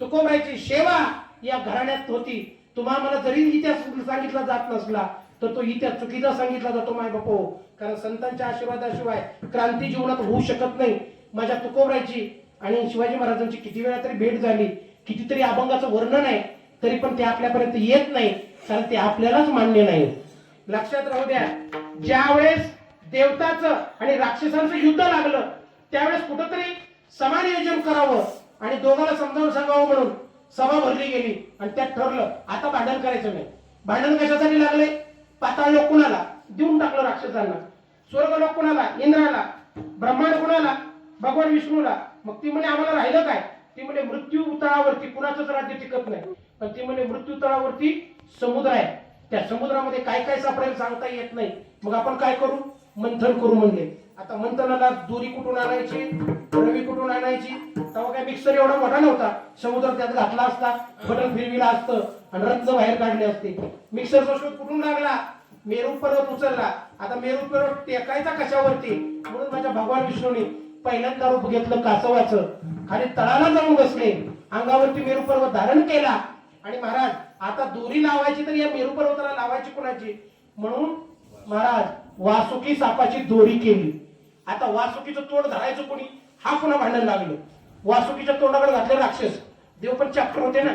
तुकोबाईची सेवा या घराण्यात होती. तुम्हाला जरी इतिहास सांगितला जात नसला तर तो इतिहास चुकीचा सांगितला जातो माय बापो. कारण संतांच्या आशीर्वादाशिवाय क्रांती जीवनात होऊ शकत नाही. माझ्या तुकोबाईची आणि शिवाजी महाराजांची किती वेळा तरी भेट झाली, कितीतरी अभंगाचं वर्णन आहे, तरी पण ते आपल्यापर्यंत येत नाही कारण ते आपल्यालाच मान्य नाही. लक्षात राहू द्या, ज्यावेळेस देवताचं आणि राक्षसांचं युद्ध लागलं त्यावेळेस कुठंतरी समानियोजन करावं आणि दोघांना समजावून सांगावं म्हणून सभा भरली गेली आणि त्यात ठरलं आता भांडण करायचं नाही. भांडण कशासाठी लागले? पाताळ लोक कुणाला देऊन टाकलं राक्षसांना, स्वर्ग लोक कुणाला इंद्राला, ब्रह्मांड कुणाला भगवान विष्णूला. मग ती म्हणे आम्हाला राहिलं काय? ती म्हणे मृत्यू तळावरती कुणाचंच राज्य टिकत नाही, पण ती म्हणे मृत्यू तळावरती समुद्र आहे, त्या समुद्रामध्ये काय काय सापडेल सांगता येत नाही. मग आपण काय करू? मंथन करू म्हणले. आता मंथनाला दोरी कुठून आणायची, रवी कुठून आणायची? तेव्हा काय मिक्सर एवढा मोठा नव्हता, समुद्र त्यात घातला असता, बटन फिरविला असतं आणि रत्न बाहेर काढले असते. मिक्सरचा शोध कुठून लागला? मेरू पर्वत उचलला. आता मेरू पर्वत टेकायचा कशावरती? म्हणून माझ्या भगवान विष्णूने पहिल्यांदा रूप घेतलं कासवाचं, खाली तळाला जाऊन बसले, अंगावरती मेरू पर्वत धारण केला आणि महाराज आता दोरी लावायची तर या मेरू पर्वताला लावायची कुणाची? म्हणून महाराज वासुकी सापाची दोरी केली. आता वासुकीचं तोंड धरायचं कोणी? हा पुन्हा भांडण लागलं. वासुकीच्या तोंडाकडे घातले राक्षस. देव पण चॅप्टर होते ना,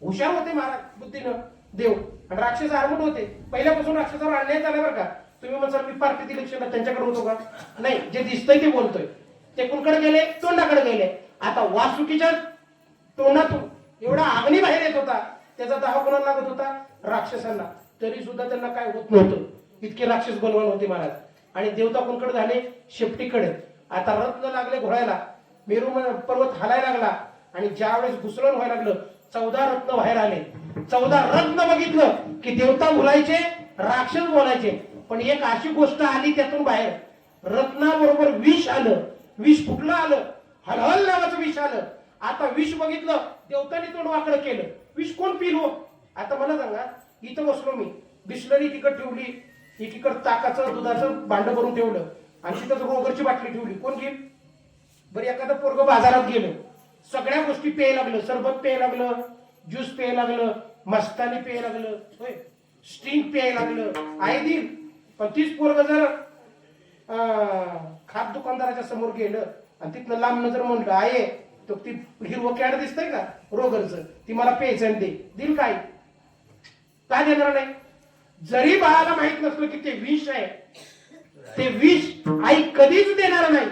हुशार होते महाराज बुद्धीनं देव, आणि राक्षस आरमट होते. पहिल्यापासून राक्षसावर अन्याय झाला बरं का. तुम्ही म्हणसाल मी पार्टीत इलेक्शनला त्यांच्याकडे होतो का? नाही, जे दिसतंय ते बोलतोय. ते कुणकडे गेले? तोंडाकडे गेले. आता वासुकीच्या तोंडातून एवढा अग्नी बाहेर येत होता, त्याचा दाह कोणाला लागत होता? राक्षसांना. तरी सुद्धा त्यांना काय होत नव्हतं, इतके राक्षस बलवान होते महाराज. आणि देवता कोणकडे झाले? शेपटीकडे. आता रत्न लागले घोळायला, मेरू पर्वत हालायला लागला आणि ज्यावेळेस घुसळण व्हायला लागलं 14 रत्न बाहेर आले. 14 रत्न बघितलं की देवता बोलायचे, राक्षस बोलायचे. पण एक अशी गोष्ट आली त्यातून बाहेर, रत्नाबरोबर विष आलं. विष कुठलं आलं? हलहल नावाचं विष आलं. आता विष बघितलं, देवतांनी तोंड वाकडं केलं. विष कोण पिल हो? आता मला सांगा, इथं बसलो मी, बिस्लरी तिकट ठेवली, एकीकडे ताकाचं दुधाचं भांड भरून ठेवलं आणि तिथं रोगरची बाटली ठेवली. कोण घेईल बरं? एखादं पोरग बाजारात गेलं, सगळ्या गोष्टी प्यायला लागलं, सरबत प्यायला लागलं, ज्यूस प्यायला लागलं, मस्तानी प्यायला लागलं, होय, स्टिंग प्यायला लागलं, आहे देईल. पण तीच पोरग जर खात दुकानदाराच्या समोर गेलं आणि तिथनं लांबनं जर म्हणलं आहे तर ती हिरवं कॅड दिसतंय का रोगरचं, ती मला प्यायचं दे, दिल काय? का देणार नाही? जरी बाळाला माहित नसलं की ते विष आहे, ते विष आई कधीच देणार नाही.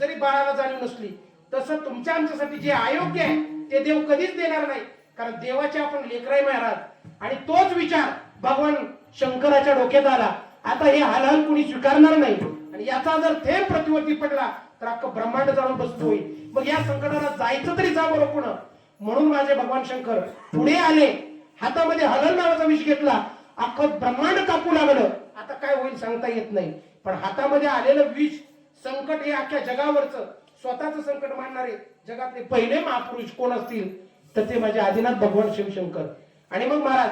जरी बाळाला जाणीव नसली, तसं तुमच्या आमच्यासाठी जे अयोग्य आहे ते देव कधीच देणार नाही. कारण देवाचे आपण लेकराई महाराज आणि तोच विचार भगवान शंकराच्या डोक्यात आला. आता हे हलहल कुणी स्वीकारणार नाही आणि याचा जर थेंब पृथ्वीवरती पडला तर अख्खं ब्रह्मांड जाणून बसतो होईल. मग या संकटाला जायचं तरी जा बरं पुढं. म्हणून माझे भगवान शंकर पुढे आले, हातामध्ये हलहल नावाचा विष घेतला, अख्खं ब्रह्मांड कापू लागलं. आता काय होईल सांगता येत नाही, पण हातामध्ये आलेलं विष संकट हे अख्ख्या जगावरचं स्वतःचं संकट मानणारे जगातले पहिले महापुरुष कोण असतील तर ते माझे आदिनाथ भगवान शिवशंकर. आणि मग महाराज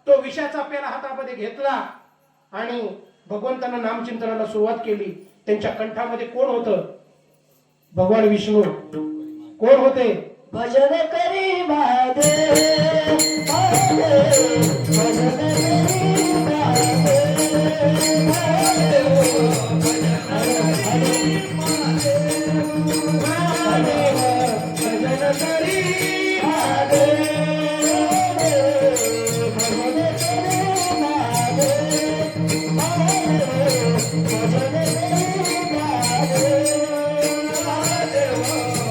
तो विषाचा पेला हातामध्ये घेतला आणि भगवंतांना नामचिंतनाला सुरुवात केली. त्यांच्या कंठामध्ये कोण होतं? भगवान विष्णू. कोण होते? भजन करी महादेव महादेव, भजन करी महादेव महादेव, भजन करी महादेव, भजन करी महादेव महादेव,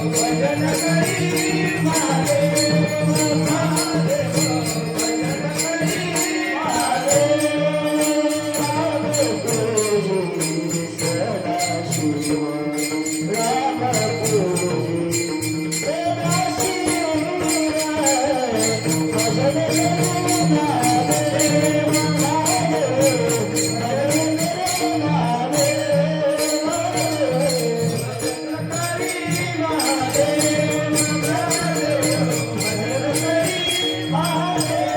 भजन करी महादेव महादेव, भजन करी महादेव महादेव, भजन करी महादेव सदाशिव राम भजन करी महादेव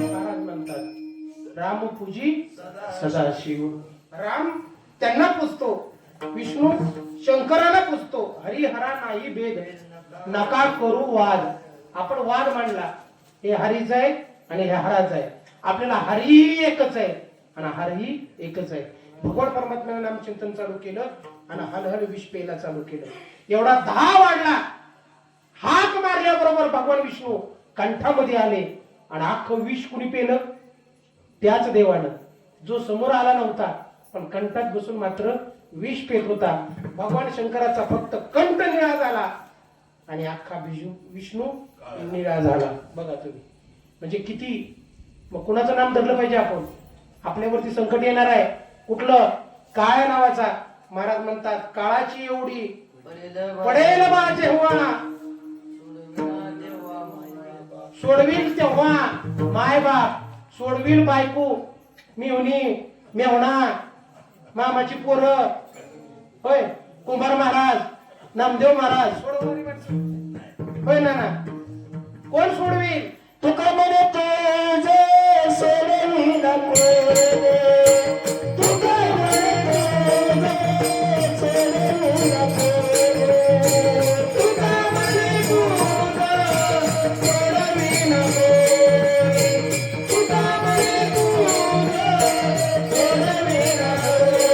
महाराज म्हणतात रामपूजी सदाशिव. राम त्यांना पुजतो, विष्णू शंकराला पुजतो. हरिहरा नाही भेद, नका करू वाद. आपण वाद मांडला, हे हरीच आहे आणि हे हराच आहे. आपल्याला हरी एकच आहे आणि हरही एकच आहे. भगवान परमात्म्याने नाम चिंतन चालू केलं आणि हलहल विष प्यायला चालू केलं. एवढा 10 वाढला. हाक मारल्याबरोबर भगवान विष्णू कंठामध्ये आले आणि अख्खं विष कुणी पेलं? त्याच देवानं, जो समोर आला नव्हता पण कंठात बसून मात्र विष पेत होता. भगवान शंकराचा फक्त कंठ निळा झाला आणि अख्खा विष्णू निळा झाला. बघा तुम्ही, म्हणजे किती. मग कुणाचं नाम धरलं पाहिजे आपण? आपल्यावरती संकट येणार आहे, कुठलं? काळ्या नावाचा. महाराज म्हणतात, काळाची एवढी पडेल बा जेव्हा, सोडवील तेव्हा माय बाप, सोडवील बायको, मिवणी मेवणा, मामाची पोरं, होय, कुंभार महाराज, नामदेव महाराज, सोडवणारी माणसं, होय ना ना. कोण सोडवील? तुका म्हणे तुझे सोडून नको रे. तुका म्हणे तुझे सोडून नको रे. तुका म्हणे तुझं सोडवी नको रे. तुका म्हणे तुझं सोडवी नको रे.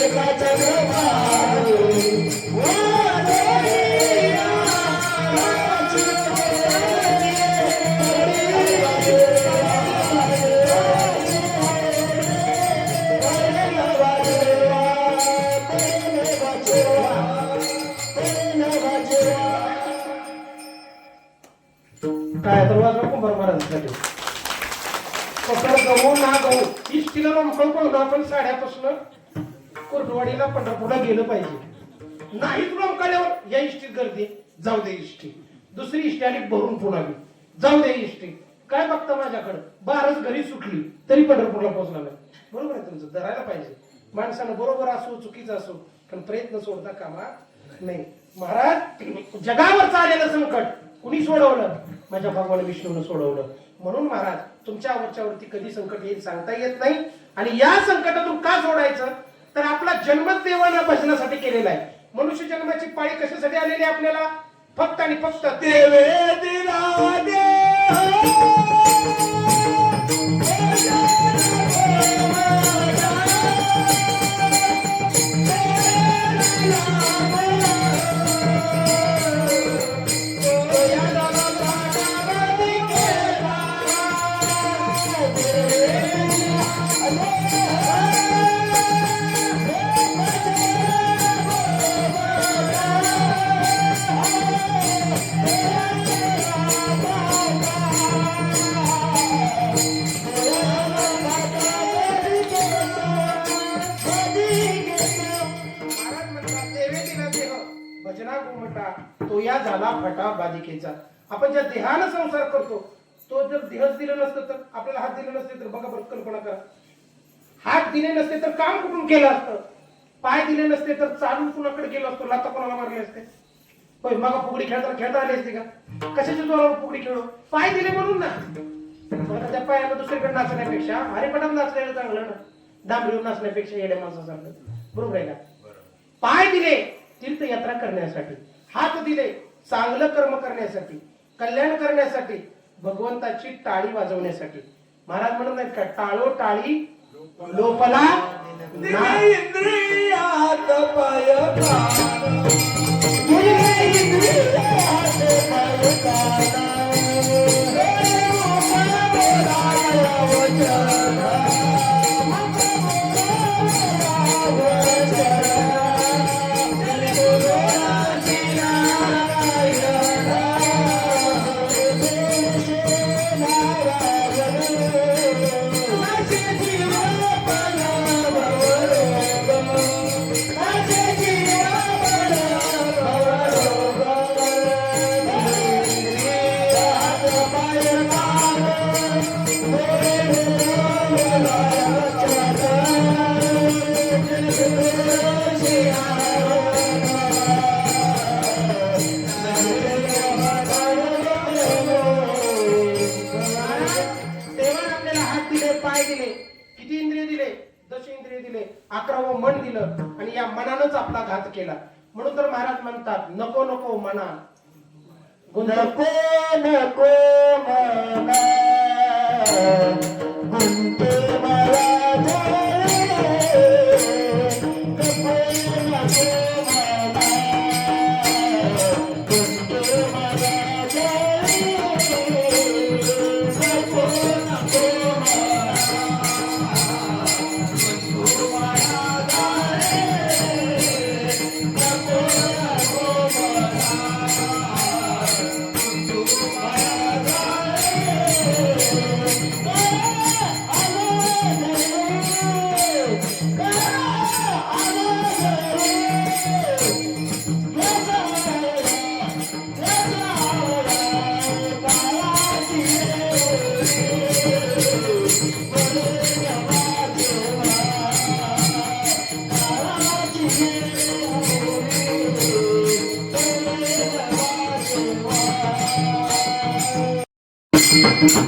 एकाच प्रभावे काय तर वाजवा कुंभार महाराजांसाठी. पकड गहू ना गहू इष्टीला रमकळ पळून आपण साड्यापासून कुर्डवाडीला पंढरपूरला गेलं पाहिजे. नाही तुला रमकळल्यावर या इष्टीत गर्दी, जाऊ दे इष्टी. दुसरी इष्टी आली भरून पुणावी, जाऊ दे इष्टी. काय बघता माझ्याकडं? 12च घरी सुटली तरी पंढरपूरला पोहोचला नाही. बरोबर आहे तुमचं, धरायला पाहिजे. माणसानं बरोबर असो चुकीचं असो पण प्रयत्न सोडता कामा नाही. महाराज, जगावरचं आलेलं संकट कुणी सोडवलं? माझ्या भगवान विष्णूनं सोडवलं. म्हणून महाराज, तुमच्या वरती कधी संकट येईल सांगता येत नाही. आणि या संकटातून का सोडायचं? तर आपला जन्मच देवानं भजनासाठी केलेला आहे. मनुष्य जन्माची पाळी कशासाठी आलेली आपल्याला? फक्त आणि फक्त देवे दिला देव तो या झाला फटा बाधिकेचा. आपण ज्या देहानं संसार करतो, तो जर देहच दिलं नसतं तर, आपल्याला हात दिले नसते तर, बघा बरं कल्पना करा. हात दिले नसते तर काम कुठून केलं असतं? पाय दिले नसते तर चालून कुणाकडे गेलो असतो? लाथा कोणाला मारले असते? होय, मग फुगडी खेळता आली असते का? कशाच्या जोरावर फुगडी खेळू? पाय दिले म्हणून ना. त्या पायाला दुसरीकडे नाचण्यापेक्षा हरिपटात नाचलेलं चांगलं ना, डांबरीवर नाचण्यापेक्षा येड्या माणसासारखं. बरोबर आहे का? पाय दिले तीर्थयात्रा करण्यासाठी, हात दिले चांगलं कर्म करण्यासाठी, कल्याण करण्यासाठी, भगवंताची टाळी वाजवण्यासाठी. महाराज म्हणत नाहीत का, टाळो टाळी लोपला इंद्रियात पाय 11वं मन दिलं आणि या मनानंच आपला घात केला. म्हणून तर महाराज म्हणतात नको नको मना नको नको मना गुंते मला जाळे नको नको मना गुंते मला जाळे नको नको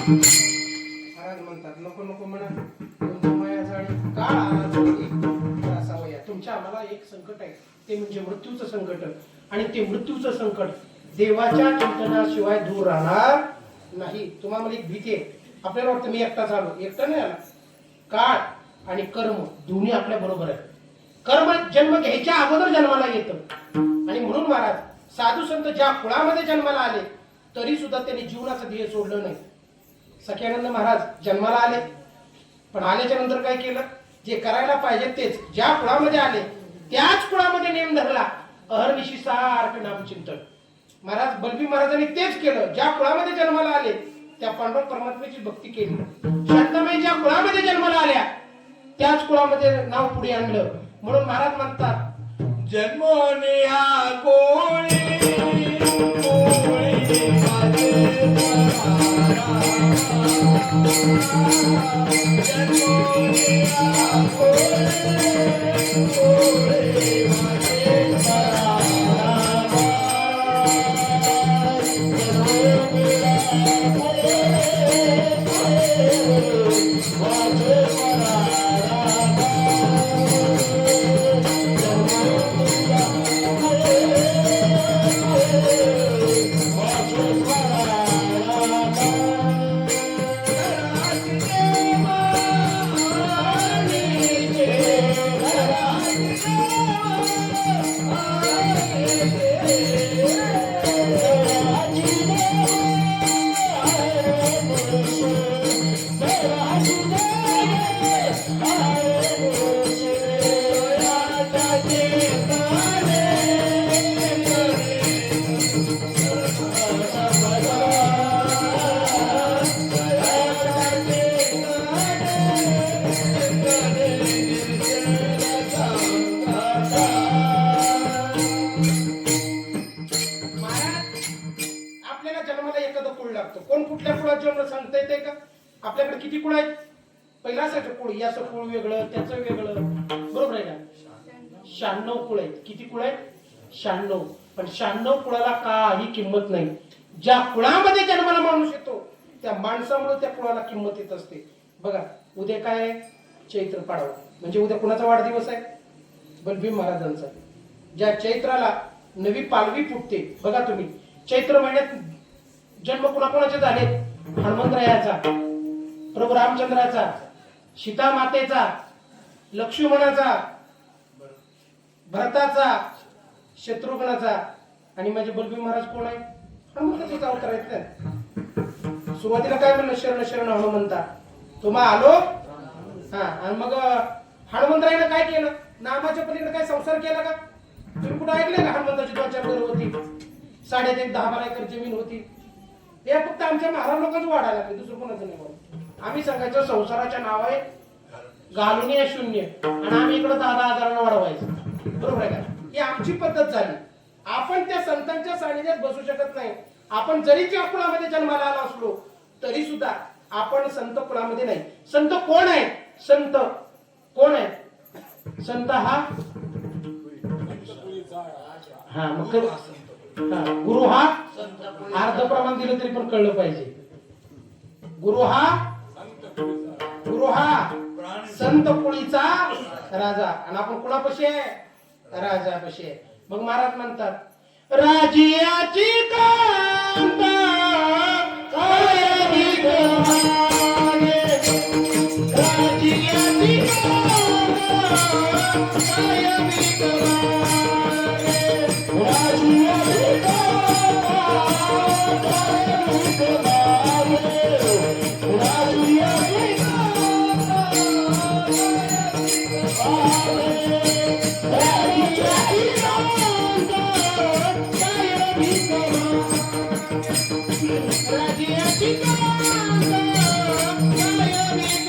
महाराज म्हणतात नको नको म्हणा तुमच्या मायाचा आणि काळ आला जोडी असावया. तुमच्या आम्हाला एक संकट आहे ते म्हणजे मृत्यूचं संकट आणि ते मृत्यूचं संकट देवाच्या चिंतनाशिवाय दूर राहणार नाही. तुम्हाला एक भीती आहे. आपल्याला वाटतं मी एकटाच आलो. एकटा नाही आला. काळ आणि कर्म दोन्ही आपल्या बरोबर आहे. कर्म जन्म घ्यायच्या अगोदर जन्माला येतं आणि म्हणून महाराज साधू संत ज्या कुळामध्ये जन्माला आले तरी सुद्धा त्यांनी जीवनाचं ध्येय सोडलं नाही. सख्यानंद महाराज जन्माला आले पण आल्याच्या नंतर काय केलं? जे करायला पाहिजे तेच. ज्या कुळामध्ये आले त्याच कुळामध्ये नेम धरला. अहर्निशी सारखं नामचिंतन. महाराज बलबी महाराजांनी तेच केलं. ज्या कुळामध्ये जन्माला आले त्या पांडव परमात्म्याची भक्ती केली. शांताबाई ज्या कुळामध्ये जन्माला आल्या त्याच कुळामध्ये नाव पुढे आणलं. म्हणून महाराज म्हणतात जन्मोनिया कोळी कोळी माझे परारा. जन्मोनिया कोळी कोळी माझे परारा. आपल्याला जन्माला एखादं कुळ लागतं. कोण कुठल्या कुळात जन्म सांगता येते का? आपल्याकडे किती कुळ आहेत? पहिला असायचं कुळ, याचं कुळ वेगळं त्याचं वेगळं, बरोबर आहे का? 96 कुळ आहेत. किती कुळ आहेत? 96. पण 96 कुळाला काही किंमत नाही. ज्या कुळामध्ये जन्माला माणूस येतो त्या माणसामुळे त्या कुळाला किंमत येत असते. बघा उद्या काय आहे? चैत्र पाडवा. म्हणजे उद्या कुणाचा वाढदिवस आहे? बलभीम महाराजांचा. ज्या चैत्राला नवी पालवी फुटते. बघा तुम्ही चैत्र महिन्यात जन्म कुणाकुणाचे झाले? हनुमंतरायाचा, प्रभू रामचंद्राचा, सीता मातेचा, लक्ष्मणाचा, भरताचा, शत्रुघ्नाचा. आणि माझे बलभीम महाराज कोण आहे? हनुमंताचेच अवतार आहेत ना. सुरुवातीला काय म्हणलं? शरण शरण हनुमंता तुम्हा आलो. हा आणि मग हनुमंतरायानं काय केलं? नामाच्या पलीकडे काय संसार केला का? तुम्ही कुठं ऐकले का? हनुमंताची 2-4 घर होती, 10.5 10-12 एकर जमीन होती. हे फक्त आमच्या महाराज लोकांच वाढायला लागले, दुसरं कोणाचं नाही. आम्ही सांगायचं संसाराच्या नावाने घालून या शून्य आणि आम्ही इकडे 10-10 हजारांना वाढवायचं. बरोबर आहे का? ही आमची पद्धत झाली. आपण त्या संतांच्या सानिध्यात बसू शकत नाही. आपण जरी त्या कुळामध्ये जन्माला आला असलो तरी सुद्धा आपण संत कुळामध्ये नाही. संत कोण आहे? संत कोण आहे? संत हा मग गुरु हा अर्ध प्रमाण दिलं तरी पण कळलं पाहिजे. गुरु हा संत कुळीचा राजा आणि आपण कुणापाशी आहे राजापाशी आहे. मग महाराज म्हणतात राजियाची कांता काय भिकमागे, राजियाची कांता काय भिकमागे, राजियाची कांता काय भिकमागे, राजियाची कांता राजियाची कांता काय भिकमागे, राजियाची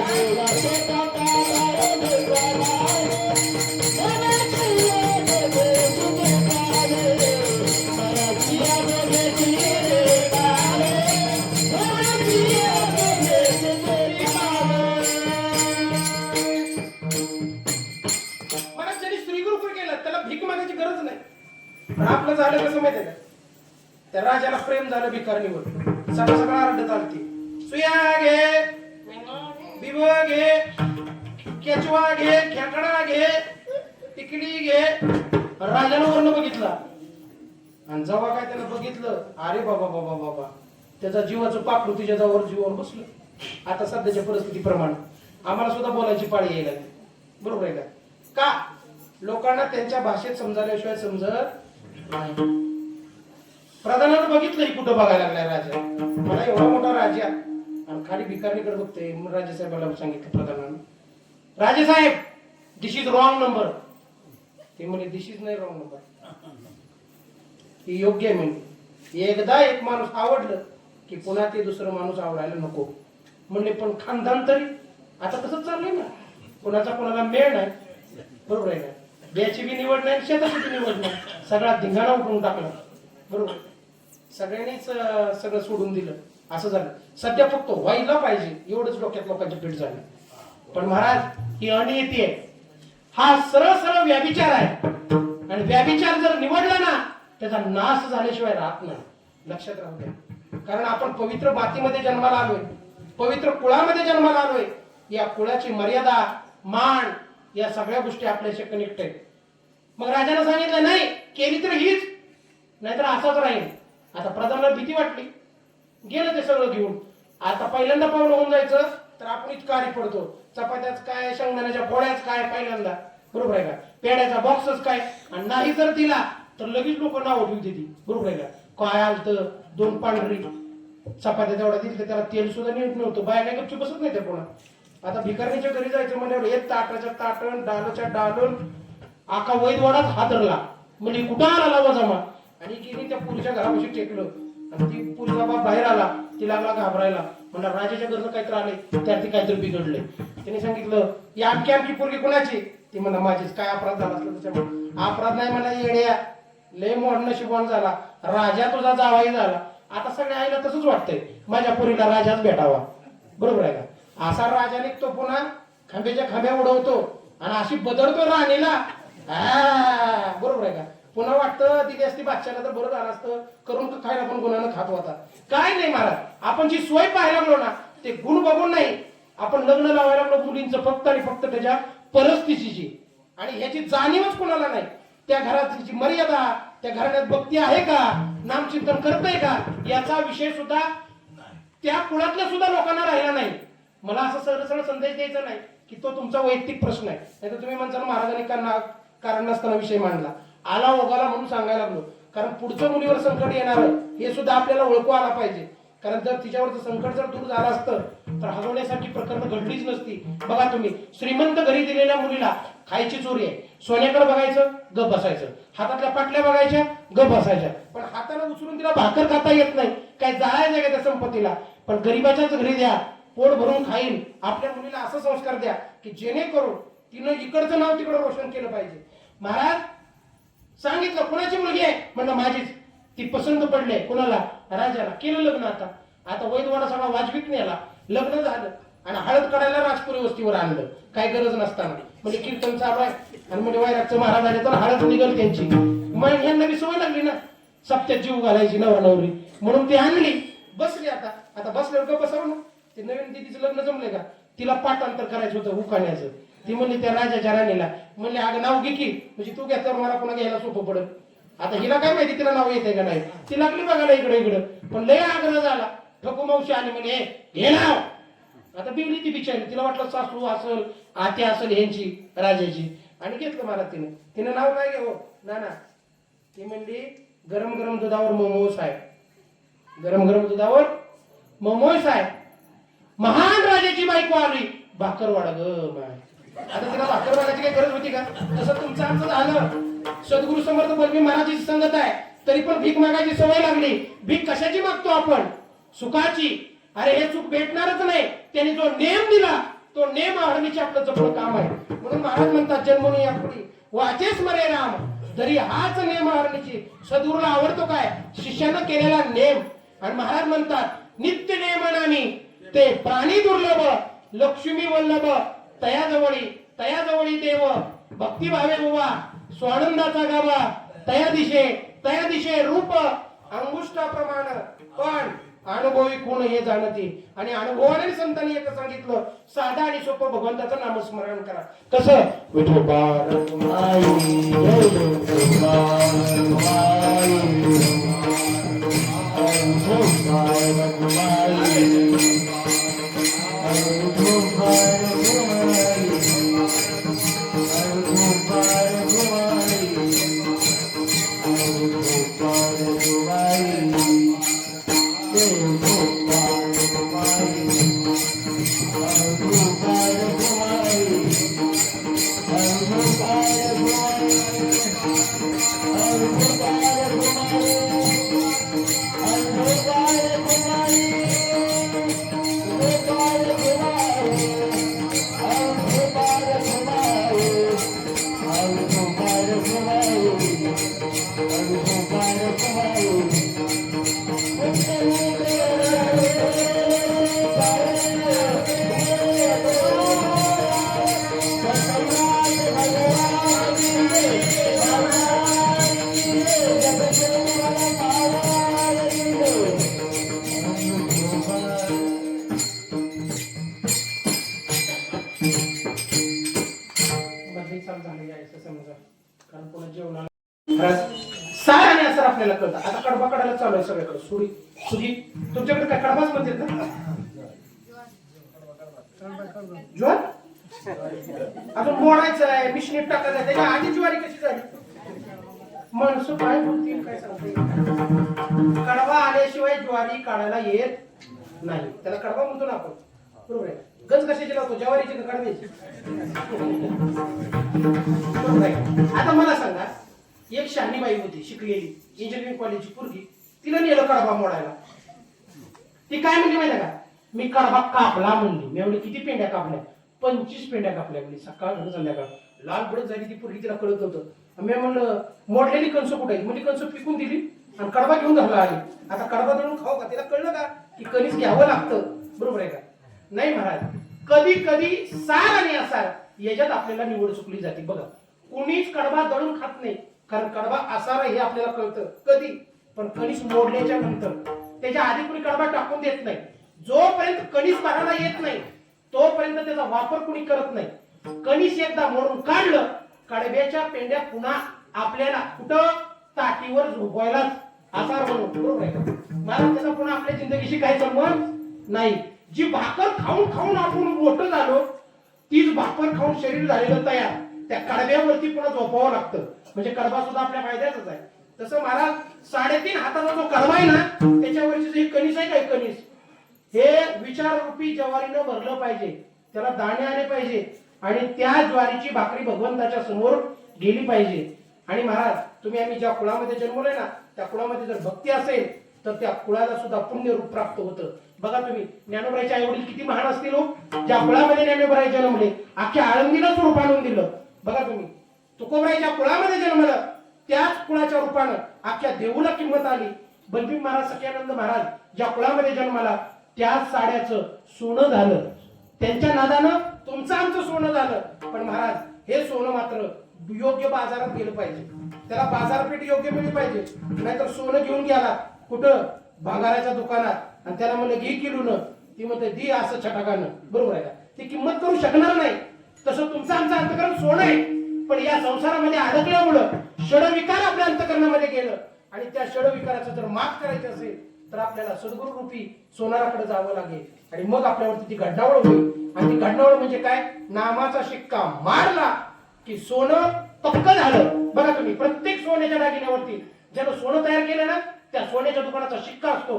कांता काय भिकमागे, मला ज्यांनी श्रीगुरुकुल केलं त्याला भीक मागायची गरज नाही. पण आपलं झालं कसं माहितीये का, त्या राजाला प्रेम झालं भिकारणीवर. सगळा रडत आलती, सुया घे, बिब घे, केचवा घे, खेकडा घे, टिकडी घे. राजानं वर्ण बघितला आणि जेव्हा काय त्यानं बघितलं, अरे बाबा बाबा बाबा, त्याचा जीवाचं पाखरू तिच्या जवळ जीवावर बसलं. आता सध्याच्या परिस्थितीप्रमाणे आम्हाला सुद्धा बोलायची पाळी यायला लागली. बरोबर आहे का? लोकांना त्यांच्या भाषेत समजायल्याशिवाय समजत नाही. प्रधानानं बघितलं ही कुठं बघायला लागलाय राजा. मला एवढा मोठा राजा आणि खाली भिकारणीकडे बघते. मग राजेसाहेबाला सांगितलं प्रधानानं, राजेसाहेब दिस इज रॉंग नंबर. ते म्हणे दिस इज नाही रॉंग नंबर, ही योग्य आहे. म्हणजे एकदा एक माणूस आवडलं की पुन्हा ते दुसरं माणूस आवडायला नको. म्हणले पण खानदान तरी आता तसंच चाललंय ना, कोणाचा कोणाला मेळ नाही. बरोबर आहे ना? ब्याची बी निवड नाही, शेताची बी निवड नाही, सगळा धिंगाणा उठवून टाकला. बरोबर, सगळ्यांनीच सगळं सोडून दिलं. असं झालं. सध्या फक्त व्हायला पाहिजे एवढंच डोक्यात लोकांची पीठ झाली. पण महाराज ही अनियती आहे. हा सरळ सरळ व्याभिचार आहे आणि व्याभिचार जर निवडला ना त्याचा नाश झाल्याशिवाय राहत नाही. लक्षात राहू द्या. कारण आपण पवित्र मातीमध्ये जन्माला आलोय, पवित्र कुळामध्ये जन्माला आलोय. या कुळाची मर्यादा, मान, या सगळ्या गोष्टी आपल्याशी कनेक्ट आहेत. मग राजाने सांगितलं नाही केली तर हीच, नाहीतर असाच राहील. आता प्रधानाला भीती वाटली, गेलं ते सगळं घेऊन. आता पहिल्यांदा पावलं होऊन जायचं तर आपण इतका आरी पडतो. चपात्याच काय, शेंगदाण्याच्या पोळ्याच काय पहिल्यांदा. बरोबर आहे का? पेड्याचा बॉक्सच काय. आणि नाही जर दिला तर लगेच लोक नाव ठेवते ती. बरोबर आहे का? काय आलत, 2 पांढरी चपात्या तेवढा दिली त्याला तेल सुद्धा नीट नव्हतं. बाया काय गपची बसत नाही ते पुन्हा. आता भिकारणीच्या घरी जायचं म्हणजे एक ताटाच्या ताटण, डालच्या डालून आका वैदवाडाच हातरला. म्हणजे कुठं आला लावा जमा. आणि की त्या पुरीच्या घरापाशी टेकलं आणि ती पुरीचा बाप बाहेर आला. ती लागला घाबरायला. म्हणला राजाच्या घरचं काहीतरी आले, त्यात काहीतरी बिघडले. त्याने सांगितलं ही आमकी आमकी पोरगी कोणाची? ती म्हणा माझीच. काय अपराध झाला असला त्याच्यामुळे? अपराध नाही मला येड्या, लय मोडणं शिकवण झाला. राजा तुझा जावाई झाला. आता सगळ्या आईला तसंच वाटतंय माझ्या पोरीला राजाच भेटावा. बरोबर आहे का? असा राजा निघतो पुन्हा खांब्याच्या खांब्या उडवतो आणि अशी बदलतो राणीला. बरोबर आहे का? पुन्हा वाटतं दिली असती बादशाला तर बरं झालं असतं, करून खायला पण गुणानं खात होता. काय नाही महाराज, आपण जी सोय पाहायला लागलो ना ते गुण बघून नाही, आपण लग्न लावायला लागलो मुलींचं फक्त आणि फक्त त्याच्या परिस्थितीची, आणि ह्याची जाणीवच कोणाला नाही. त्या घराची मर्यादा, त्या घराण्यात भक्ती आहे का, नामचिंतन करतय का, याचा विषय सुद्धा त्या कुळातल्या सुद्धा लोकांना राहिला नाही. मला असं सरळ सरळ संदेश द्यायचा नाही की तो तुमचा वैयक्तिक प्रश्न आहे, नाही तर तुम्ही म्हणता महाराजांनी कारण नसताना विषय मांडला. आला ओघाला म्हणून सांगायला लागलो, कारण पुढचं मुलीवर संकट येणार हे सुद्धा आपल्याला ओळखू आला पाहिजे. कारण जर तिच्यावरचं संकट जर दूर झालं असतं तर हगवण्यासाठी प्रकरण घडलीच नसती. बघा तुम्ही, श्रीमंत घरी दिलेल्या मुलीला खायची चोरी आहे, सोन्याकडे बघायचं गप बसायचं, हातातल्या पाटल्या बघायच्या गप बसायच्या, पण हाताने उचलून तिला भाकर खाता येत नाही, काय जाळायचं का त्या संपत्तीला. पण गरीबाच्याच घरी द्या, पोट भरून खाईल. आपल्या मुलीला असं संस्कार द्या की जेणेकरून तिनं इकडचं नाव तिकडं रोशन केलं पाहिजे. महाराज सांगितलं कोणाची मुलगी आहे, म्हणलं माझीच. ती पसंत पडले कोणाला, राजाला. केलं लग्न. आता वैदवाडा सगळा वाजवीत नेला, लग्न झालं आणि हळद काढायला राजपुरी वस्तीवर आणलं, काय गरज नसताना. म्हणजे कीर्तन चालू आहे आणि म्हणजे वैरागचं महाराज आले तर हळद निघल त्यांची. मग यांना बी सवय लागली ना सप्त्यात जीव घालायची नवरा नवरी, म्हणून ती आणली. बसली आता बसल्यावर का बसावं ना. ते नवीन दिदीचं लग्न जमले का, तिला पाठांतर करायचं होतं उखाण्याचं. ती म्हणली त्या राजाच्या राणीला, म्हणले अगं नाव घे की, म्हणजे तू घेतल्यावर मला पुन्हा घ्यायला सोपं पडत. आता हिला काय माहिती तिला नाव येते का नाही, ती लागली बघायला इकडं, पण लय आग्रह झाला. ठकू मावशी आली म्हणे हे नाव. आता बिवली ती बिचारी, तिला वाटलं सासू असल आत्या असल ह्यांची राजाची, आणि घेतलं मला तिने नाव काय घ्यावं ना. ती म्हणली गरम गरम दुधावर मोमोस आहे, गरम गरम दुधावर मोमोस आहे. महान राजाची बायको आली, भाकरवाडा ग माय. आता तिला भाकरवाड्याची काही गरज होती का. तसं तुमचं आमचं झालं. सद्गुरु समर्थ बलवी महाराजांची संगत आहे, तरी पण भीक मागायची सवय लागली. भीक कशाची मागतो आपण, सुखाची. अरे हे सुख भेटणारच नाही, त्यांनी जो नेम दिला तो नेम आहरणीचे आपलं जपणं काम आहे. म्हणून महाराज म्हणतात जन्मोनी यापुढे वाचेच मरे राम, तरी हाच नेम आहरणीची. सद्गुरूला आवडतो काय, शिष्यानं केलेला नेम. आणि महाराज म्हणतात नित्य नेमनामी ते प्राणी दुर्लभ, लक्ष्मी वल्लभ तया जवळी देव. भक्तिभावे उभा स्वानंदाचा गावा, तया दिशे रूप अंगुष्ठाप्रमाण. पण अनुभवी कोण हे जाणते, आणि अनुभवाने संतांनी एक सांगितलं, साधा आणि सोपं भगवंताचं नामस्मरण करा. कसं, विठोबा रखुमाई, जय विठोबा रखुमाई, विठोबा रखुमाई, विठोबा रखुमाई, विठोबा रखुमाई, विठोबा रखुमाई. सार आणि असर आपल्याला कळतं. आता कडबा काढायला चालू आहे सगळ्याकडे. सुगी तुमच्याकडे काय कडबाच म्हणतात ना, ज्वार अजून मोडायचं आहे, मिशनीत टाकायचं आहे. त्याच्या आधी ज्वारी कशी झाली, माणसं काय बोलतील काय सांगते. कडबा आल्याशिवाय ज्वारी काढायला येत नाही, त्याला कडबा म्हणतो ना आपण, बरोबर आहे. गंज कशाची लावतो, ज्वारीची का काढायची. आता मला सांगा, एक शहाणी बाई होती, शिकलेली, इंजिनिअरिंग कॉलेजची पोरगी. तिला नेलं कडबा मोडायला. ती काय म्हणली माहिती का, मी कडबा कापला म्हणली. मी एवढी किती पेंड्या कापल्या, 25 पेंड्या कापल्या म्हणली, सकाळ झालं संध्याकाळ. लाल पडत झाली ती पोरगी, तिला कळत होतं. मी म्हणलं मोडलेली कणसं कुठे आहे, म्हणजे कणसं पिकून दिली आणि कडबा घेऊन घालला आली. आता कडबा दळून खाऊ का, तिला कळलं का की कणीस घ्यावं लागतं, बरोबर आहे का नाही. महाराज कधी कधी सार आणि असार याच्यात आपल्याला निवड चुकली जाते. बघा, कोणीच कडबा दळून खात नाही, कारण कडबा असारा हे आपल्याला कळतं कधी, पण कणीस मोडल्याच्या नंतर. त्याच्या आधी कुणी कडबा टाकून देत नाही. जोपर्यंत कणीस भरायला येत नाही तोपर्यंत त्याचा वापर कुणी करत नाही. कणीस एकदा मोडून काढलं, कडब्याच्या पेंड्या पुन्हा आपल्याला कुठं ताटीवर झोपवायलाच आसार बनवतो. बरोबर आहे का? मला त्याचा पुन्हा आपल्या जिंदगीशी काही संबंध नाही. जी भाकर खाऊन खाऊन आपण मोठं झालो, तीच भाकर खाऊन शरीर झालेलं तयार त्या कडब्यावरती पुन्हा झोपावं लागतं. म्हणजे कडबा सुद्धा आपल्या फायद्याचाच आहे. तसं महाराज 3.5 हाताचा जो कडबा आहे ना, त्याच्यावरची जे कणीस आहे काय कणीस, हे विचाररूपी ज्वारीनं भरलं पाहिजे. त्याला दाणे आले पाहिजे आणि त्या ज्वारीची भाकरी भगवंताच्या समोर गेली पाहिजे. आणि महाराज तुम्ही आम्ही ज्या कुळामध्ये जन्मलोय ना, त्या कुळामध्ये जर भक्ती असेल तर त्या कुळाला सुद्धा पुण्यरूप प्राप्त होतं. बघा तुम्ही ज्ञानोबाईचे आई वडील किती महान असतील हो. ज्या कुळामध्ये ज्ञानोबाई जन्मले अख्ख्या आळंदीला स्वरूप आणून दिलं. बघा तुम्ही तुकोबाई ज्या कुळामध्ये जन्मलं त्याच कुळाच्या रूपानं अख्ख्या देऊला किंमत आली. बलभीम महाराज सख्यानंद महाराज ज्या कुळामध्ये जन्माला त्याच साड्याचं सोनं झालं. त्यांच्या नादानं तुमचं आमचं सोनं झालं. पण महाराज हे सोनं मात्र योग्य बाजारात गेलं पाहिजे. त्याला बाजारपेठ योग्य मिळली पाहिजे. नाहीतर सोनं घेऊन गेला कुठं भांगाराच्या दुकानात आणि त्याला म्हणलं घे किलोनं, ती म्हणते दी असं छटाकानं. बरोबर आहे का? ती किंमत करू शकणार नाही. तसं तुमचं आमचं अंतकरण सोनं आहे. पण या संसारामध्ये अडकल्यामुळं षडविकार आपल्या अंतकरणामध्ये गेलं आणि त्या षडविकाराचं जर मात करायची असेल तर आपल्याला सद्गुरु रूपी सोनाराकडे जावं लागेल. आणि मग आपल्यावरती ती घडणावळ होईल. आणि ती घडणावळ म्हणजे काय? नामाचा शिक्का मारला की सोनं पक्क झालं. बघा तुम्ही प्रत्येक सोन्याच्या दागिन्यावरती ज्यानं सोनं तयार केलं ना, त्या सोन्याच्या दुकानाचा शिक्का असतो.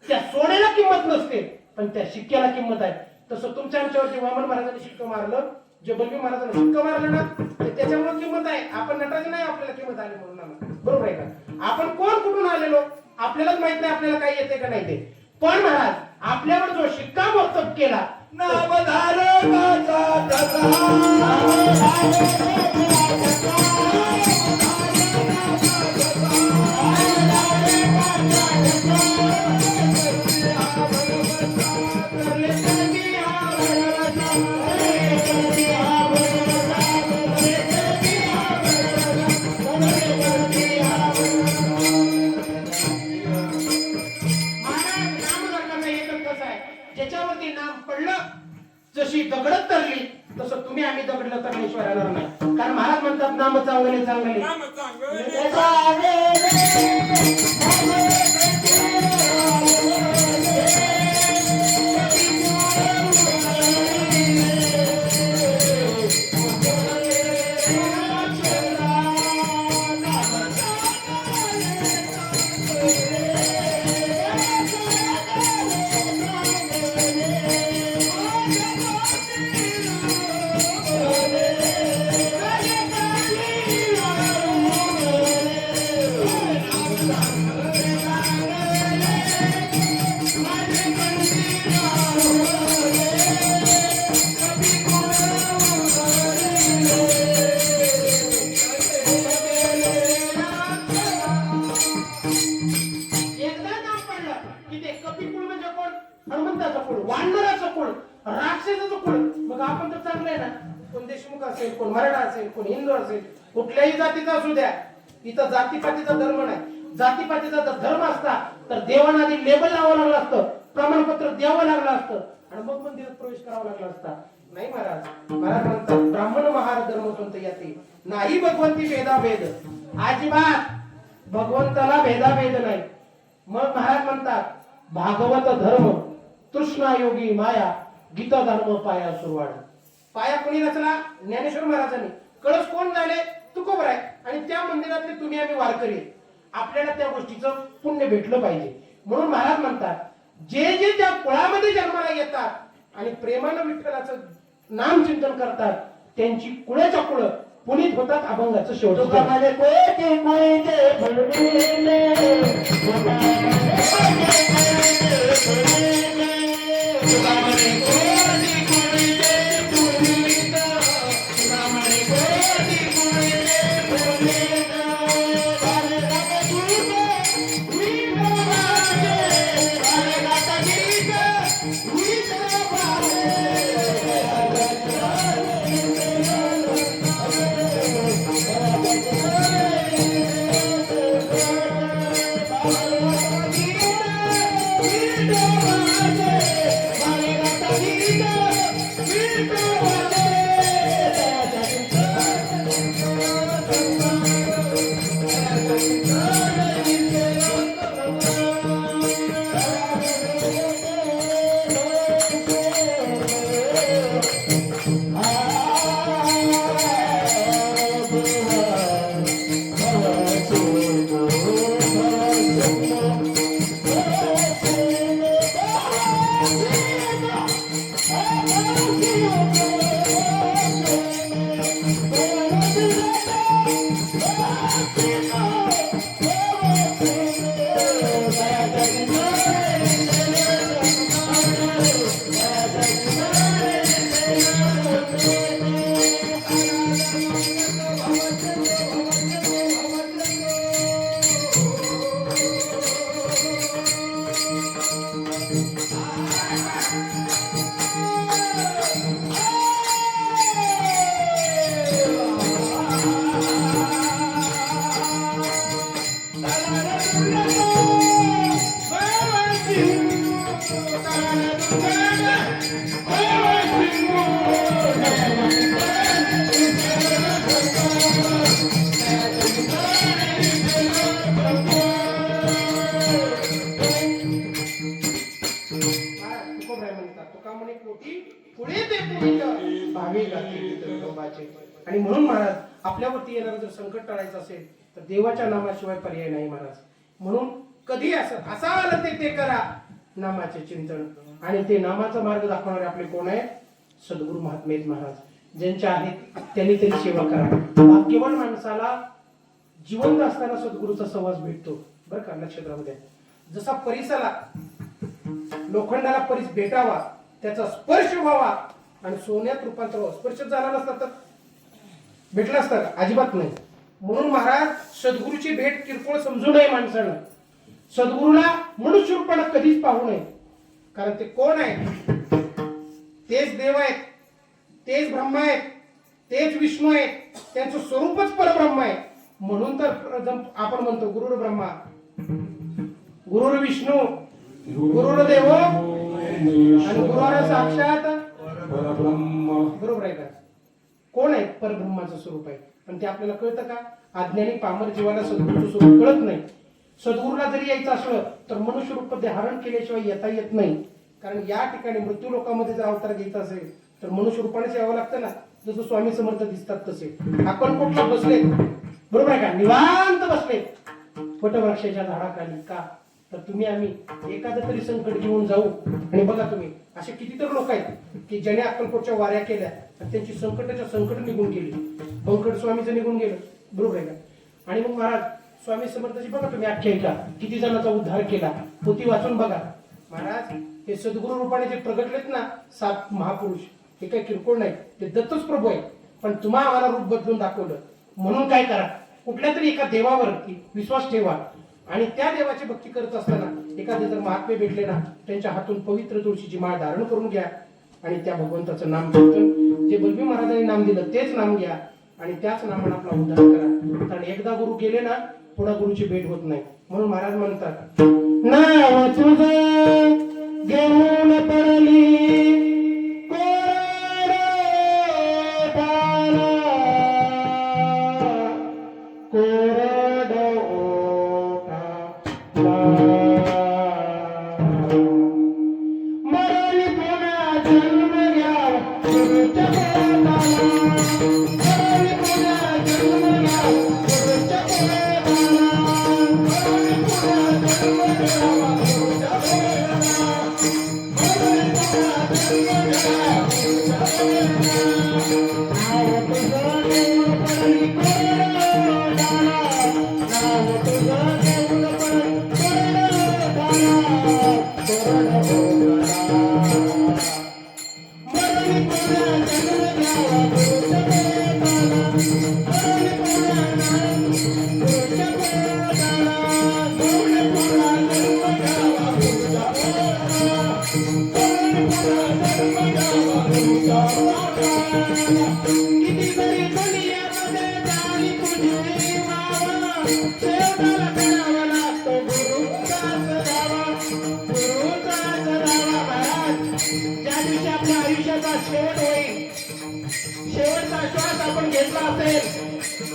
त्या सोन्याला किंमत नसते पण त्या शिक्क्याला किंमत आहे. तसं तुमच्या आमच्यावरती वामन महाराजांनी शिक्का मारलं, जे बलभीम महाराजांनी शिक्का मारलं ना, त्याच्यामुळे किंमत आहे. आपण नटायचं नाही आपल्याला किंमत आली म्हणून आम्हाला. बरोबर आहे का? आपण कोण कुठून आलेलो आपल्यालाच माहित नाही आपल्याला काही येते का नाही ते. पण महाराज आपल्यावर जो शिक्का मोर्तब केला नामधारकाचा ठसा ज्याच्यावरती नाम पडलं, जशी दगडत तरली तसं तुम्ही आम्ही दगडलं तरल्याशिवाय राहणार नाही. कारण महाराज म्हणतात नाम चांगले चांगले कोण मराठा असेल, कोण हिंदू असेल, कुठल्याही जातीचा असू द्या. इथं जातीपातीचा धर्म नाही. जातीपातीचा जर धर्म असता तर देवानादी लेबल लावावं लागलं असतं, प्रमाणपत्र द्यावं लागलं असतं आणि मग मंदिरात प्रवेश करावा लागला असता. नाही महाराज. महाराज म्हणतात ब्राह्मण महार धर्म कोणतं याते नाही भगवंती भेदाभेद. अजिबात भगवंताला भेदाभेद नाही. मग महाराज म्हणतात भागवत धर्म तृष्णायोगी माया गीता धर्म पाया सुरवाड. पाया कोणी रचला? ज्ञानेश्वर महाराजांनी. कळस कोण झाले? तुकोबराय. आणि त्या मंदिरातले तुम्ही आम्ही वारकरी. आपल्याला त्या गोष्टीचं पुण्य भेटलं पाहिजे. म्हणून महाराज म्हणतात जे जे त्या कुळामध्ये जन्माला येतात आणि प्रेमानं विठ्ठलाचं नाम चिंतन करतात त्यांची कुळाच्या कुळ पुनीत होतात. अभंगाचं शेवट पुढे ते पुढे भावी गातील विठोबाचे. आणि म्हणून महाराज आपल्यावरती येणारं जर संकट टाळायचं असेल तर देवाच्या नामाशिवाय पर्याय नाही महाराज. म्हणून कधी असं असा आलं ते करा नामाचे चिंतन. आणि ते नामाचा मार्ग दाखवणारे आपले कोण आहे? सद्गुरू महात्मे महाराज. ज्यांच्या आहेत त्यांनी तरी सेवा करा. भाग्यवान माणसाला जिवंत असताना सद्गुरूचा सहवास भेटतो बरं का, लक्षात राहू द्या. जसा परिसाला लोखंडाला परिस भेटावा, त्याचा स्पर्श व्हावा आणि सोन्यात रूपांतर व्हावं. स्पर्श झाला नसता तर भेटला असता का? अजिबात नाही. म्हणून महाराज सद्गुरूची भेट किरकोळ समजू नये माणसानं. सद्गुरूला मनुष्य रूपाने कधीच पाहू नये. कारण ते कोण आहे? तेच देव आहेत, तेच ब्रह्मा आहेत, तेच विष्णू आहेत. त्यांचं स्वरूपच परब्रह्म आहे. म्हणून तर आपण म्हणतो गुरुर ब्रह्मा, गुरुर विष्णू, गुरुर देव आणि गुरुर साक्षात परब्रह्म. बरोबर आहे का? कोण आहे? परब्रह्माचं स्वरूप आहे. पण ते आपल्याला कळतं का? अज्ञानी पामर जीवाला सद्गुरूचं स्वरूप कळत नाही. सद्गुरूला जरी यायचं असलं तर मनुष्य रूप धारण केल्याशिवाय येता येत नाही. कारण या ठिकाणी मृत्यू लोकांमध्ये जर अवतार घ्यायचा असेल तर मनुष्य रूपानेच यावं लागतं ना. जसं स्वामी समर्थ दिसतात तसे अक्कलकोटला बसलेत, बरोबर आहे का? निवांत बसलेत वटवृक्षाच्या झाडाखाली. का? तर तुम्ही आम्ही एखादं तरी संकट घेऊन जाऊ. आणि बघा तुम्ही असे कितीतरी लोक आहेत की ज्याने अक्कलकोटच्या वाऱ्या केल्या आणि त्यांची संकट निघून गेली. बंकट स्वामीचं निघून गेलं, बरोबर आहे का? आणि मग महाराज स्वामी समर्थाची बघा तुम्ही आख्यायिका, किती जणांचा उद्धार केला, पोथी वाचून बघा. महाराज हे सद्गुरू रूपाने जे प्रगटलेत ना 7 महापुरुष, हे काही किरकोळ नाही, ते दत्तच प्रभू आहे. पण तुम्हा आम्हाला रूप बदलून दाखवलं. म्हणून काय करा, कुठल्या तरी एका देवावर विश्वास ठेवा आणि त्या देवाची भक्ती करत असताना एखादे जर महात्मे भेटले ना, त्यांच्या हातून पवित्र तुळशीची माळ धारण करून घ्या आणि त्या भगवंताचं नाम कीर्तन, जे बलबी महाराजांनी नाम दिलं तेच नाम घ्या आणि त्याच नामाने आपला उद्धार करा. कारण एकदा गुरु गेले ना पुन्हा गुरुची भेट होत नाही. म्हणून महाराज म्हणतात, नाव तुझं घेऊन पडली शेवटचा श्वास आपण घेतला असेल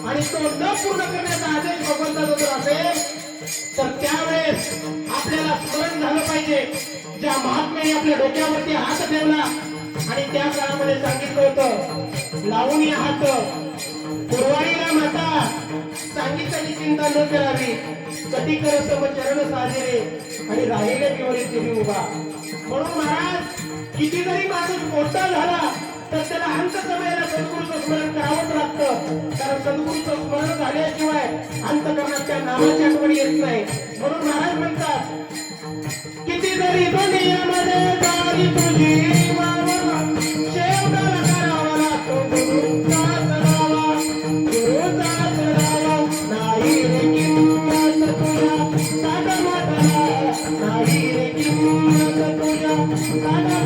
आणि तो न पूर्ण करण्याचा आदेश भगवंताचा जर असेल तर त्यावेळेस आपल्याला स्मरण झालं पाहिजे ज्या महात्म्याने आपल्या डोक्यावरती हात ठेवला आणि त्या काळामध्ये सांगितलं होतं लावून या हात पुरवाईला माता सांगितल्याची चिंता न करावी कधी कर सम चरण साजरे आणि राहिले किंवा तुम्ही उभा. म्हणून महाराज किती जरी माणूस मोठा झाला तर त्याला अंत समयाला सद्गुरूचं स्मरण करावंच लागतं. कारण सद्गुरूचं स्मरण झाल्याशिवाय अंतकरणात त्या नामाची आठवण येत नाही. म्हणून महाराज म्हणतात किती जरी दुनियामध्ये गाडी तुझी वावरा शेवटाला करावा लागतो गुरुचा सरावा नाही रे किंमत तुझ्या साठा नाही रे किंमत तुझ्या साठा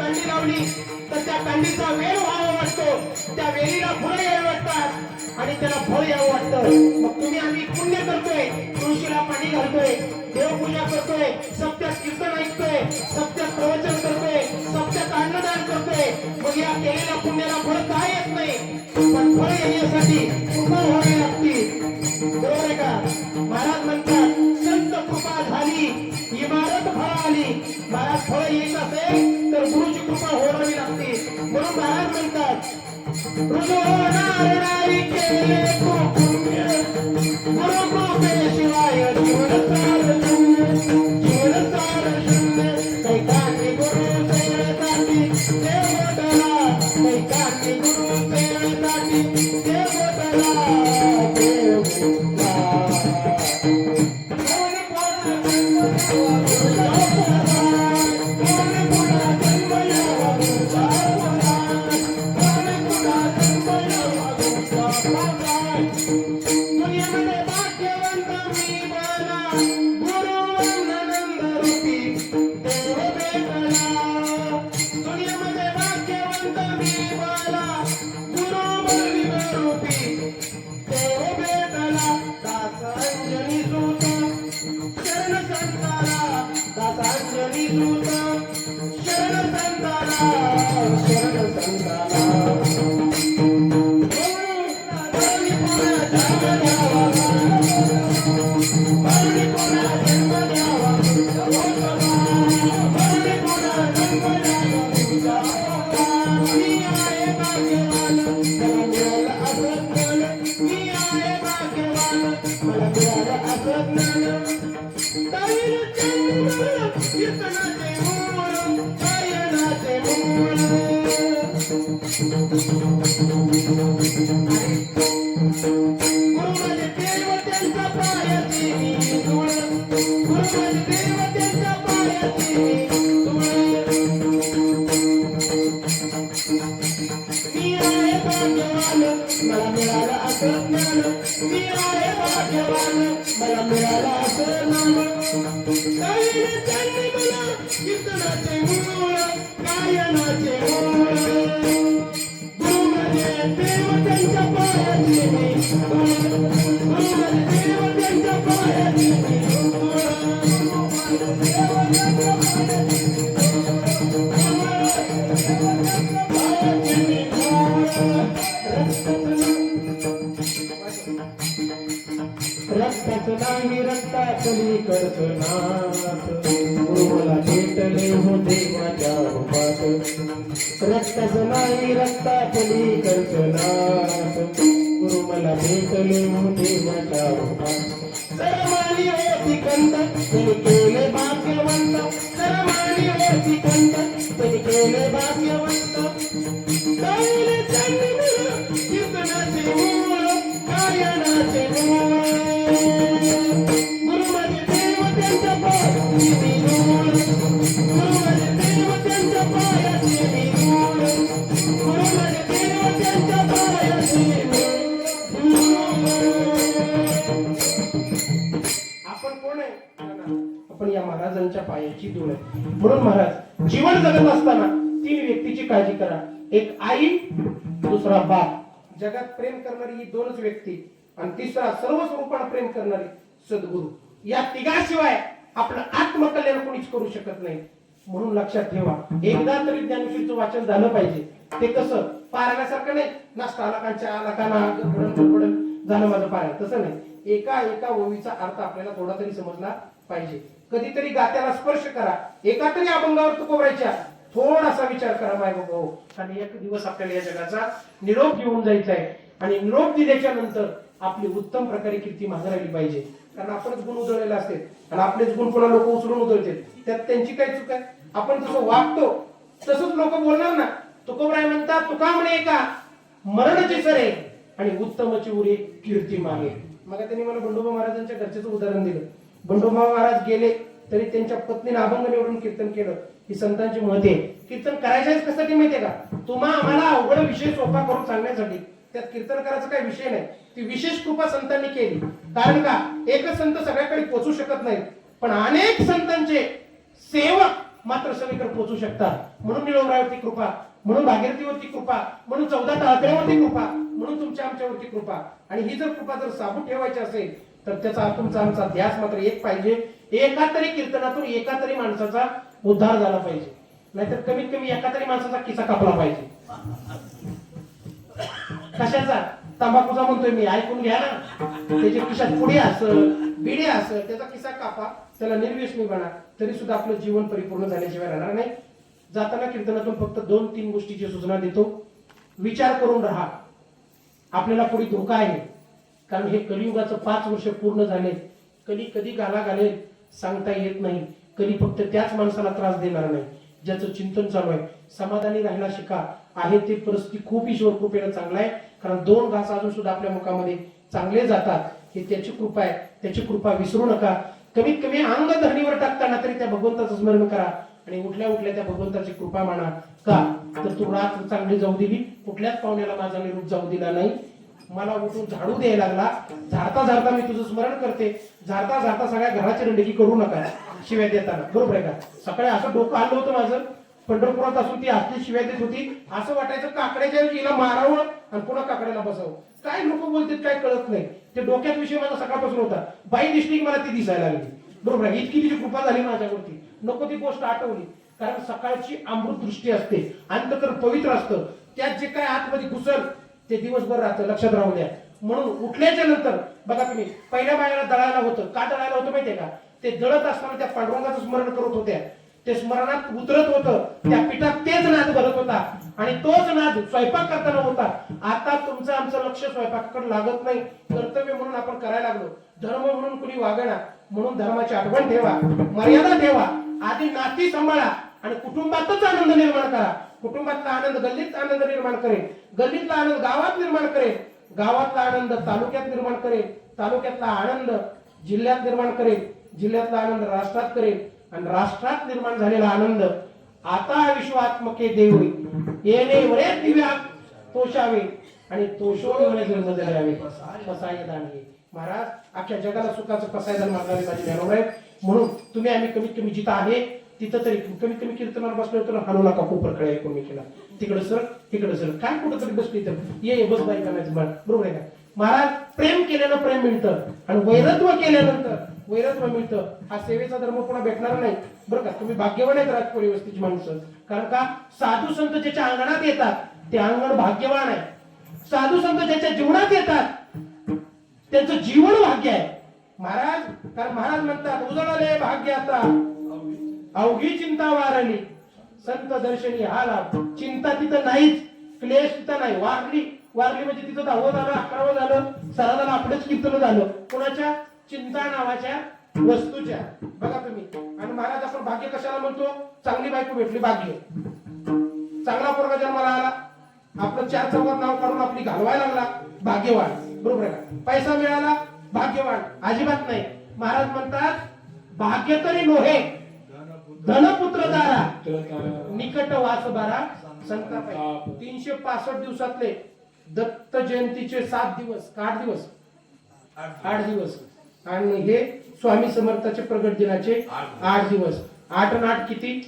कांडी लावली तर त्या कांडीचा वेल व्हावा वाटतो, त्या वेलीला फुलं यावं वाटतात आणि त्याला फळ यावं वाटतं. मग तुम्ही आम्ही पुण्य करतोय, तुळशीला पाणी घालतोय, देवपूजा करतोय, सत्यात कीर्तन ऐकतोय, सत्यात प्रवचन करतोय, सत्यात अन्नदान करतोय. मग या केलेल्या पुण्याला फळ काय येत नाही, पण फळ येण्यासाठी कृपा व्हावी लागते. बरोबर आहे का? महाराज म्हणतात संत कृपा झाली इमारत फळ आली. महाराज फळ येत असेल तर गुरुची कृपा होणावी लागते. म्हणून महाराज म्हणतात रुजवणारी केले तो पुण्य, गुरु कृपेशिवाय जीवन सार शून्य, जीवन सार शून्य. कैकांनी गुरु सेवेसाठी देवतला, कैकांनी गुरु सेवेसाठी देवतला, देवतला. दुनियामध्ये भाग्यवंत मी बना, गुरुवंदनंद रूपी देव भेटला. दुनियामध्ये भाग्यवंत मी बना, गुरुवंदनंद रूपी देव भेटला. दास अंजनी सूत शरण संताला, दास अंजनी सूत शरण संताला, शरण संताला. मला मिळालं असं ज्ञान, मी आहे भाग्यवान, मला मिळालं असं नाम. गायले त्यांनी मला कीर्तनाचे मूळ, गायनाचे मूळ. गुरु म्हणजे देव त्यांच्या पायाची मी धूळ, गुरु म्हणजे देव त्यांच्या पायाची मी धूळ. रक्ताच नाही रक्तातली करतनाथ, गुरु मला भेटले हो देवाच्या रूपात. रक्ताच नाही रक्तातली करतनाथ, गुरु मला भेटले हो देवाच्या रूपात. सरमानी होती कंत त्यांनी केले भाग्यवंत, सरमानी होती कंत त्यांनी केले भाग्यवंत. गायले त्यांनी मला कीर्तनाचे मूळ, गायनाचे मूळ. गुरु माझे देव त्यांच्या पायाची मी धूळ, गुरु माझे देव त्यांच्या पायाची मी धूळ, गुरु माझे देव त्यांच्या पायाची मी धूळ. आपण कोण आहे? आपण या महाराजांच्या पायाची धूळ आहे. म्हणून महाराज जीवन जगत असताना 3 व्यक्तीची काळजी करा. एक आई, दुसरा बाप. जगात प्रेम करणारी ही 2च व्यक्ती आणि तिसरा सर्व स्वरूपाने प्रेम करणारी सद्गुरु. या तिघाशिवाय आपलं आत्मकल्याण कोणीच करू शकत नाही. म्हणून लक्षात ठेवा, एकदा तरी ज्ञानेश्वरीचं वाचन झालं पाहिजे. ते कसं पारायणासारखं नाही, नाश्ता आला कांच्या आला काना गडबड झालं माझं पारायण, तसं नाही. एका एका ओवीचा अर्थ आपल्याला थोडा तरी समजला पाहिजे. कधीतरी गात्याला स्पर्श करा, एका तरी अभंगावर तुकोबरायच्या थोडासा विचार करा माय भाऊ. आणि एक दिवस आपल्याला या जगाचा निरोप घेऊन जायचा आहे आणि निरोप दिल्याच्या नंतर आपली उत्तम प्रकारे कीर्ती मागे राहिली पाहिजे. कारण आपणच गुण उधळलेले असते आणि आपलेच गुण पुन्हा लोक उचलून उधळते, त्यात त्यांची काय चूक आहे? आपण जसं वागतो तसंच लोक बोलणार ना. तुकोबराय म्हणतात, तुका म्हणे का मरणची सरे आणि उत्तमची उरे कीर्ती मागे. मग त्यांनी मला बंडोबा महाराजांच्या घरच्याचं उदाहरण दिलं. बंडोबा महाराज गेले तरी त्यांच्या पत्नीने अभंग निवडून कीर्तन केलं. ही संतांची महती आहे. कीर्तन करायच्याच कशासाठी माहितीये का? तुम्हा आम्हाला अवघड विषय सोपा करून सांगण्यासाठी. त्यात कीर्तन करायचा काही विषय नाही. ती विशेष कृपा संतांनी केली. कारण का एकच संत सगळ्याकडे पोहोचू शकत नाही, पण अनेक संतांचे सेवक मात्र सगळीकडे पोहोचू शकतात. म्हणून निळवरावरती कृपा, म्हणून भागीरथीवरती कृपा, म्हणून 14 तळातळ्यावरती कृपा, म्हणून तुमच्या आमच्यावरती कृपा. आणि ही जर कृपा जर साबूत ठेवायची असेल तर त्याचा तुमचा आमचा ध्यास मात्र एक पाहिजे. एका तरी कीर्तनातून एका तरी माणसाचा उद्धार झाला पाहिजे, नाहीतर कमीत कमी एका तरी माणसाचा किस्सा कापला पाहिजे. कशाचा? तंबाखूचा म्हणतोय मी, ऐकून घ्या ना. त्याच्या खिशात पुढे असं बिडे असं त्याचा किस्सा कापा, त्याला निर्व्यसनी बना, तरी सुद्धा आपलं जीवन परिपूर्ण झाल्याशिवाय राहणार नाही. जाताना कीर्तनातून फक्त 2-3 गोष्टीची सूचना देतो. विचार करून राहा, आपल्याला पुढे धोका आहे. कारण हे कलियुगाचं 5 वर्ष पूर्ण झाले. कली कधी गाला घालेल सांगता येत नाही. कली फक्त त्याच माणसाला त्रास देणार नाही ज्याचं चिंतन चालू आहे. समाधानी राहायला शिका. आहे ते परिस्थिती खूप ईश्वर कृपेनं चांगला आहे. कारण 2 घास अजून सुद्धा आपल्या मुखामध्ये चांगले जातात. हे त्याची कृपा आहे. त्याची कृपा विसरू नका. कमीत कमी अंग धरणीवर टाकताना तरी त्या भगवंताचं स्मरण करा आणि उठल्या उठल्या त्या भगवंताची कृपा माना. का तर तू रात्र चांगली जाऊ दिली, कुठल्याच पाहुण्याला माझा निरोप जाऊ दिला नाही. मला उठून झाडू द्यायला लागला, झाडता झाडता मी तुझं स्मरण करते. झाडता झाडता सगळ्या घराची रंडकी करू नका शिव्या देताना. बरोबर आहे का? सकाळी असं डोकं आलं होतं माझं, पंढरपुरात असून ती असली शिव्या देत होती. असं वाटायचं काकड्याच्या हिला मारावं आणि पुन्हा काकड्याला बसावं. काय लोक बोलतात काय कळत नाही. ते डोक्यात विषय माझा सकाळपासून होता. बाई दिसली मला ती दिसायला लागली. बरोबर आहे? इतकी तिची कृपा झाली माझ्यावरती. नको ती गोष्ट आठवली. कारण सकाळची अमृत दृष्टी असते, अंतःकरण पवित्र असतं. त्यात जे काय आतमध्ये घुसल ते दिवसभर राहतं. लक्षात राहू द्या. म्हणून उठल्याच्या नंतर बघा तुम्ही, पहिल्या बायाला दळायला होतं. का दळायला होतं माहितीये का? ते दळत असताना त्या पांडुरंगाचं स्मरण करत होत्या. ते स्मरणात उतरत होतं. त्या पिठात तेच नाद भरत होता आणि तोच नाद स्वयंपाक करताना होता. आता तुमचं आमचं लक्ष स्वयंपाकाकडे लागत नाही. कर्तव्य म्हणून आपण करायला लागलो. धर्म म्हणून कुणी वागणा. म्हणून धर्माची आठवण ठेवा, मर्यादा ठेवा. आधी नाती सांभाळा आणि कुटुंबातच आनंद निर्माण करा. कुटुंबातला आनंद गल्लीत आनंद निर्माण करेल, गल्लीतला आनंद गावात निर्माण करेल, गावातला आनंद तालुक्यात निर्माण करेल, तालुक्यातला आनंद जिल्ह्यात निर्माण करेल, जिल्ह्यातला आनंद राष्ट्रात करेल आणि राष्ट्रात निर्माण झालेला आनंद आता विश्वात्मके देवई येणे वरे दिव्या तोषावे आणि तोषोने जन्म द्यावे कसाय दाणे. महाराज अख्ख्या जगाला सुखाचं कसायदान मागणारे माझे ज्ञानोबा आहेत. म्हणून तुम्ही आम्ही कमीत कमी जिथं आहे तिथं तरी कमीत कमी कीर्तनावर बसलो तर हाणू नका. कोपरकडे ऐकून मी केला तिकडे सर तिकडे सर काय कुठं तरी बसली तर ये बस बाई करायचं. बरोबर आहे का? महाराज प्रेम केल्यानं प्रेम मिळतं आणि वैरत्व केल्यानंतर वैरत्व मिळतं. हा सेवेचा धर्म पुन्हा भेटणार नाही. बरं का? तुम्ही भाग्यवान आहेत राजकोळी वस्तीची माणसं. कारण का साधू संत ज्याच्या अंगणात येतात ते अंगण भाग्यवान आहे. साधू संत ज्याच्या जीवनात येतात त्यांचं जीवन भाग्य आहे महाराज. कारण महाराज म्हणतात उजळले भाग्य आता अवघी चिंता वारली संत दर्शनी हा लाभ. चिंता तिथं नाहीच, क्लेश तिथं नाही. वारली वारली म्हणजे तिथं 10वं झालं 11वं झालं सराला आपलंच कीर्तन झालं. कोणाच्या? चिंता नावाच्या वस्तूच्या. बघा तुम्ही. आणि महाराज आपण भाग्य कशाला म्हणतो? चांगली बायको भेटली भाग्य, चांगला पोरगा जन्माला आला, आपलं 4 चौघात नाव काढून आपली घालवायला लागला भाग्यवान. बरोबर आहे का? पैसा मिळाला भाग्यवान. अजिबात नाही. महाराज म्हणतात भाग्य तरी नोहे धनपुत्र दारा निकट वास बारा संतापाई. 365 दिवसातले दत्त जयंतीचे 7 दिवस 8 दिवस 8 दिवस आणि हे स्वामी समर्थाचे प्रगट दिनाचे 8 दिवस. 8 आणि 8 किती?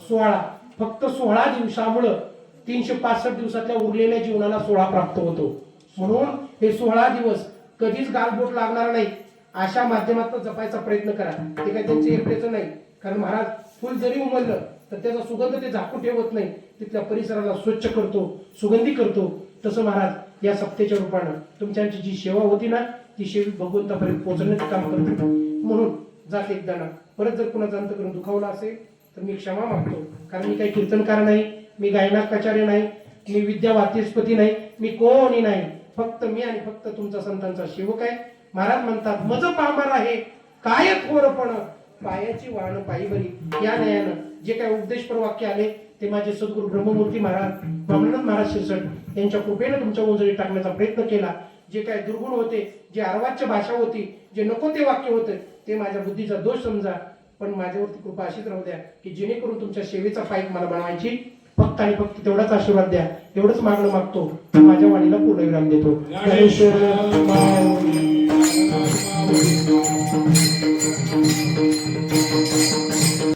16. फक्त 16 दिवसामुळं 365 दिवसातल्या उरलेल्या जीवनाला 16 प्राप्त होतो. म्हणून हे 16 दिवस कधीच गालबोट लागणार नाही अशा माध्यमातून जपायचा प्रयत्न करा. ते काय त्यांचे एकटेच नाही. कारण महाराज फुल जरी उमललं तर त्याचा सुगंध ते झाकून ठेवत नाही, तिथल्या परिसराला स्वच्छ करतो, सुगंधी करतो. तसं महाराज या सप्तेच्या रूपानं तुमच्याची जी सेवा होती ना ती सेवा भगवंतापर्यंत पोहोचण्याचं काम करते. म्हणून जात एकदा ना परत जर कुणाचं अंतःकरण दुखावलं असेल तर मी क्षमा मागतो. कारण मी काही कीर्तनकार नाही, मी गायनाकाचार्य नाही, मी विद्यावाचस्पती नाही, मी कोणी नाही. फक्त मी आणि फक्त तुमचा संतांचा सेवक आहे. महाराज म्हणतात मज पामर आहे काय थोरपण पायाची वाहन पायी बरी. या न्यायानं जे काही उपदेशपर वाक्य आले ते माझे सद्गुरू ब्रह्ममूर्ती महाराज ब्रह्मानंद महाराज शिरसट यांच्या कृपेनं तुमच्या उंजळी टाकण्याचा प्रयत्न केला. जे काही दुर्गुण होते, जे अर्वाच्य भाषा होती, जे नको ते वाक्य होते ते माझ्या बुद्धीचा दोष समजा. पण माझ्यावरती कृपा अशीच राहू द्या की जेणेकरून तुमच्या सेवेचा पाईक मला बनवायची. फक्त आणि फक्त तेवढाच आशीर्वाद द्या. एवढंच मागणं मागतो. माझ्या वाणीला पूर्णविराम देतो. ज्ञानेश्वर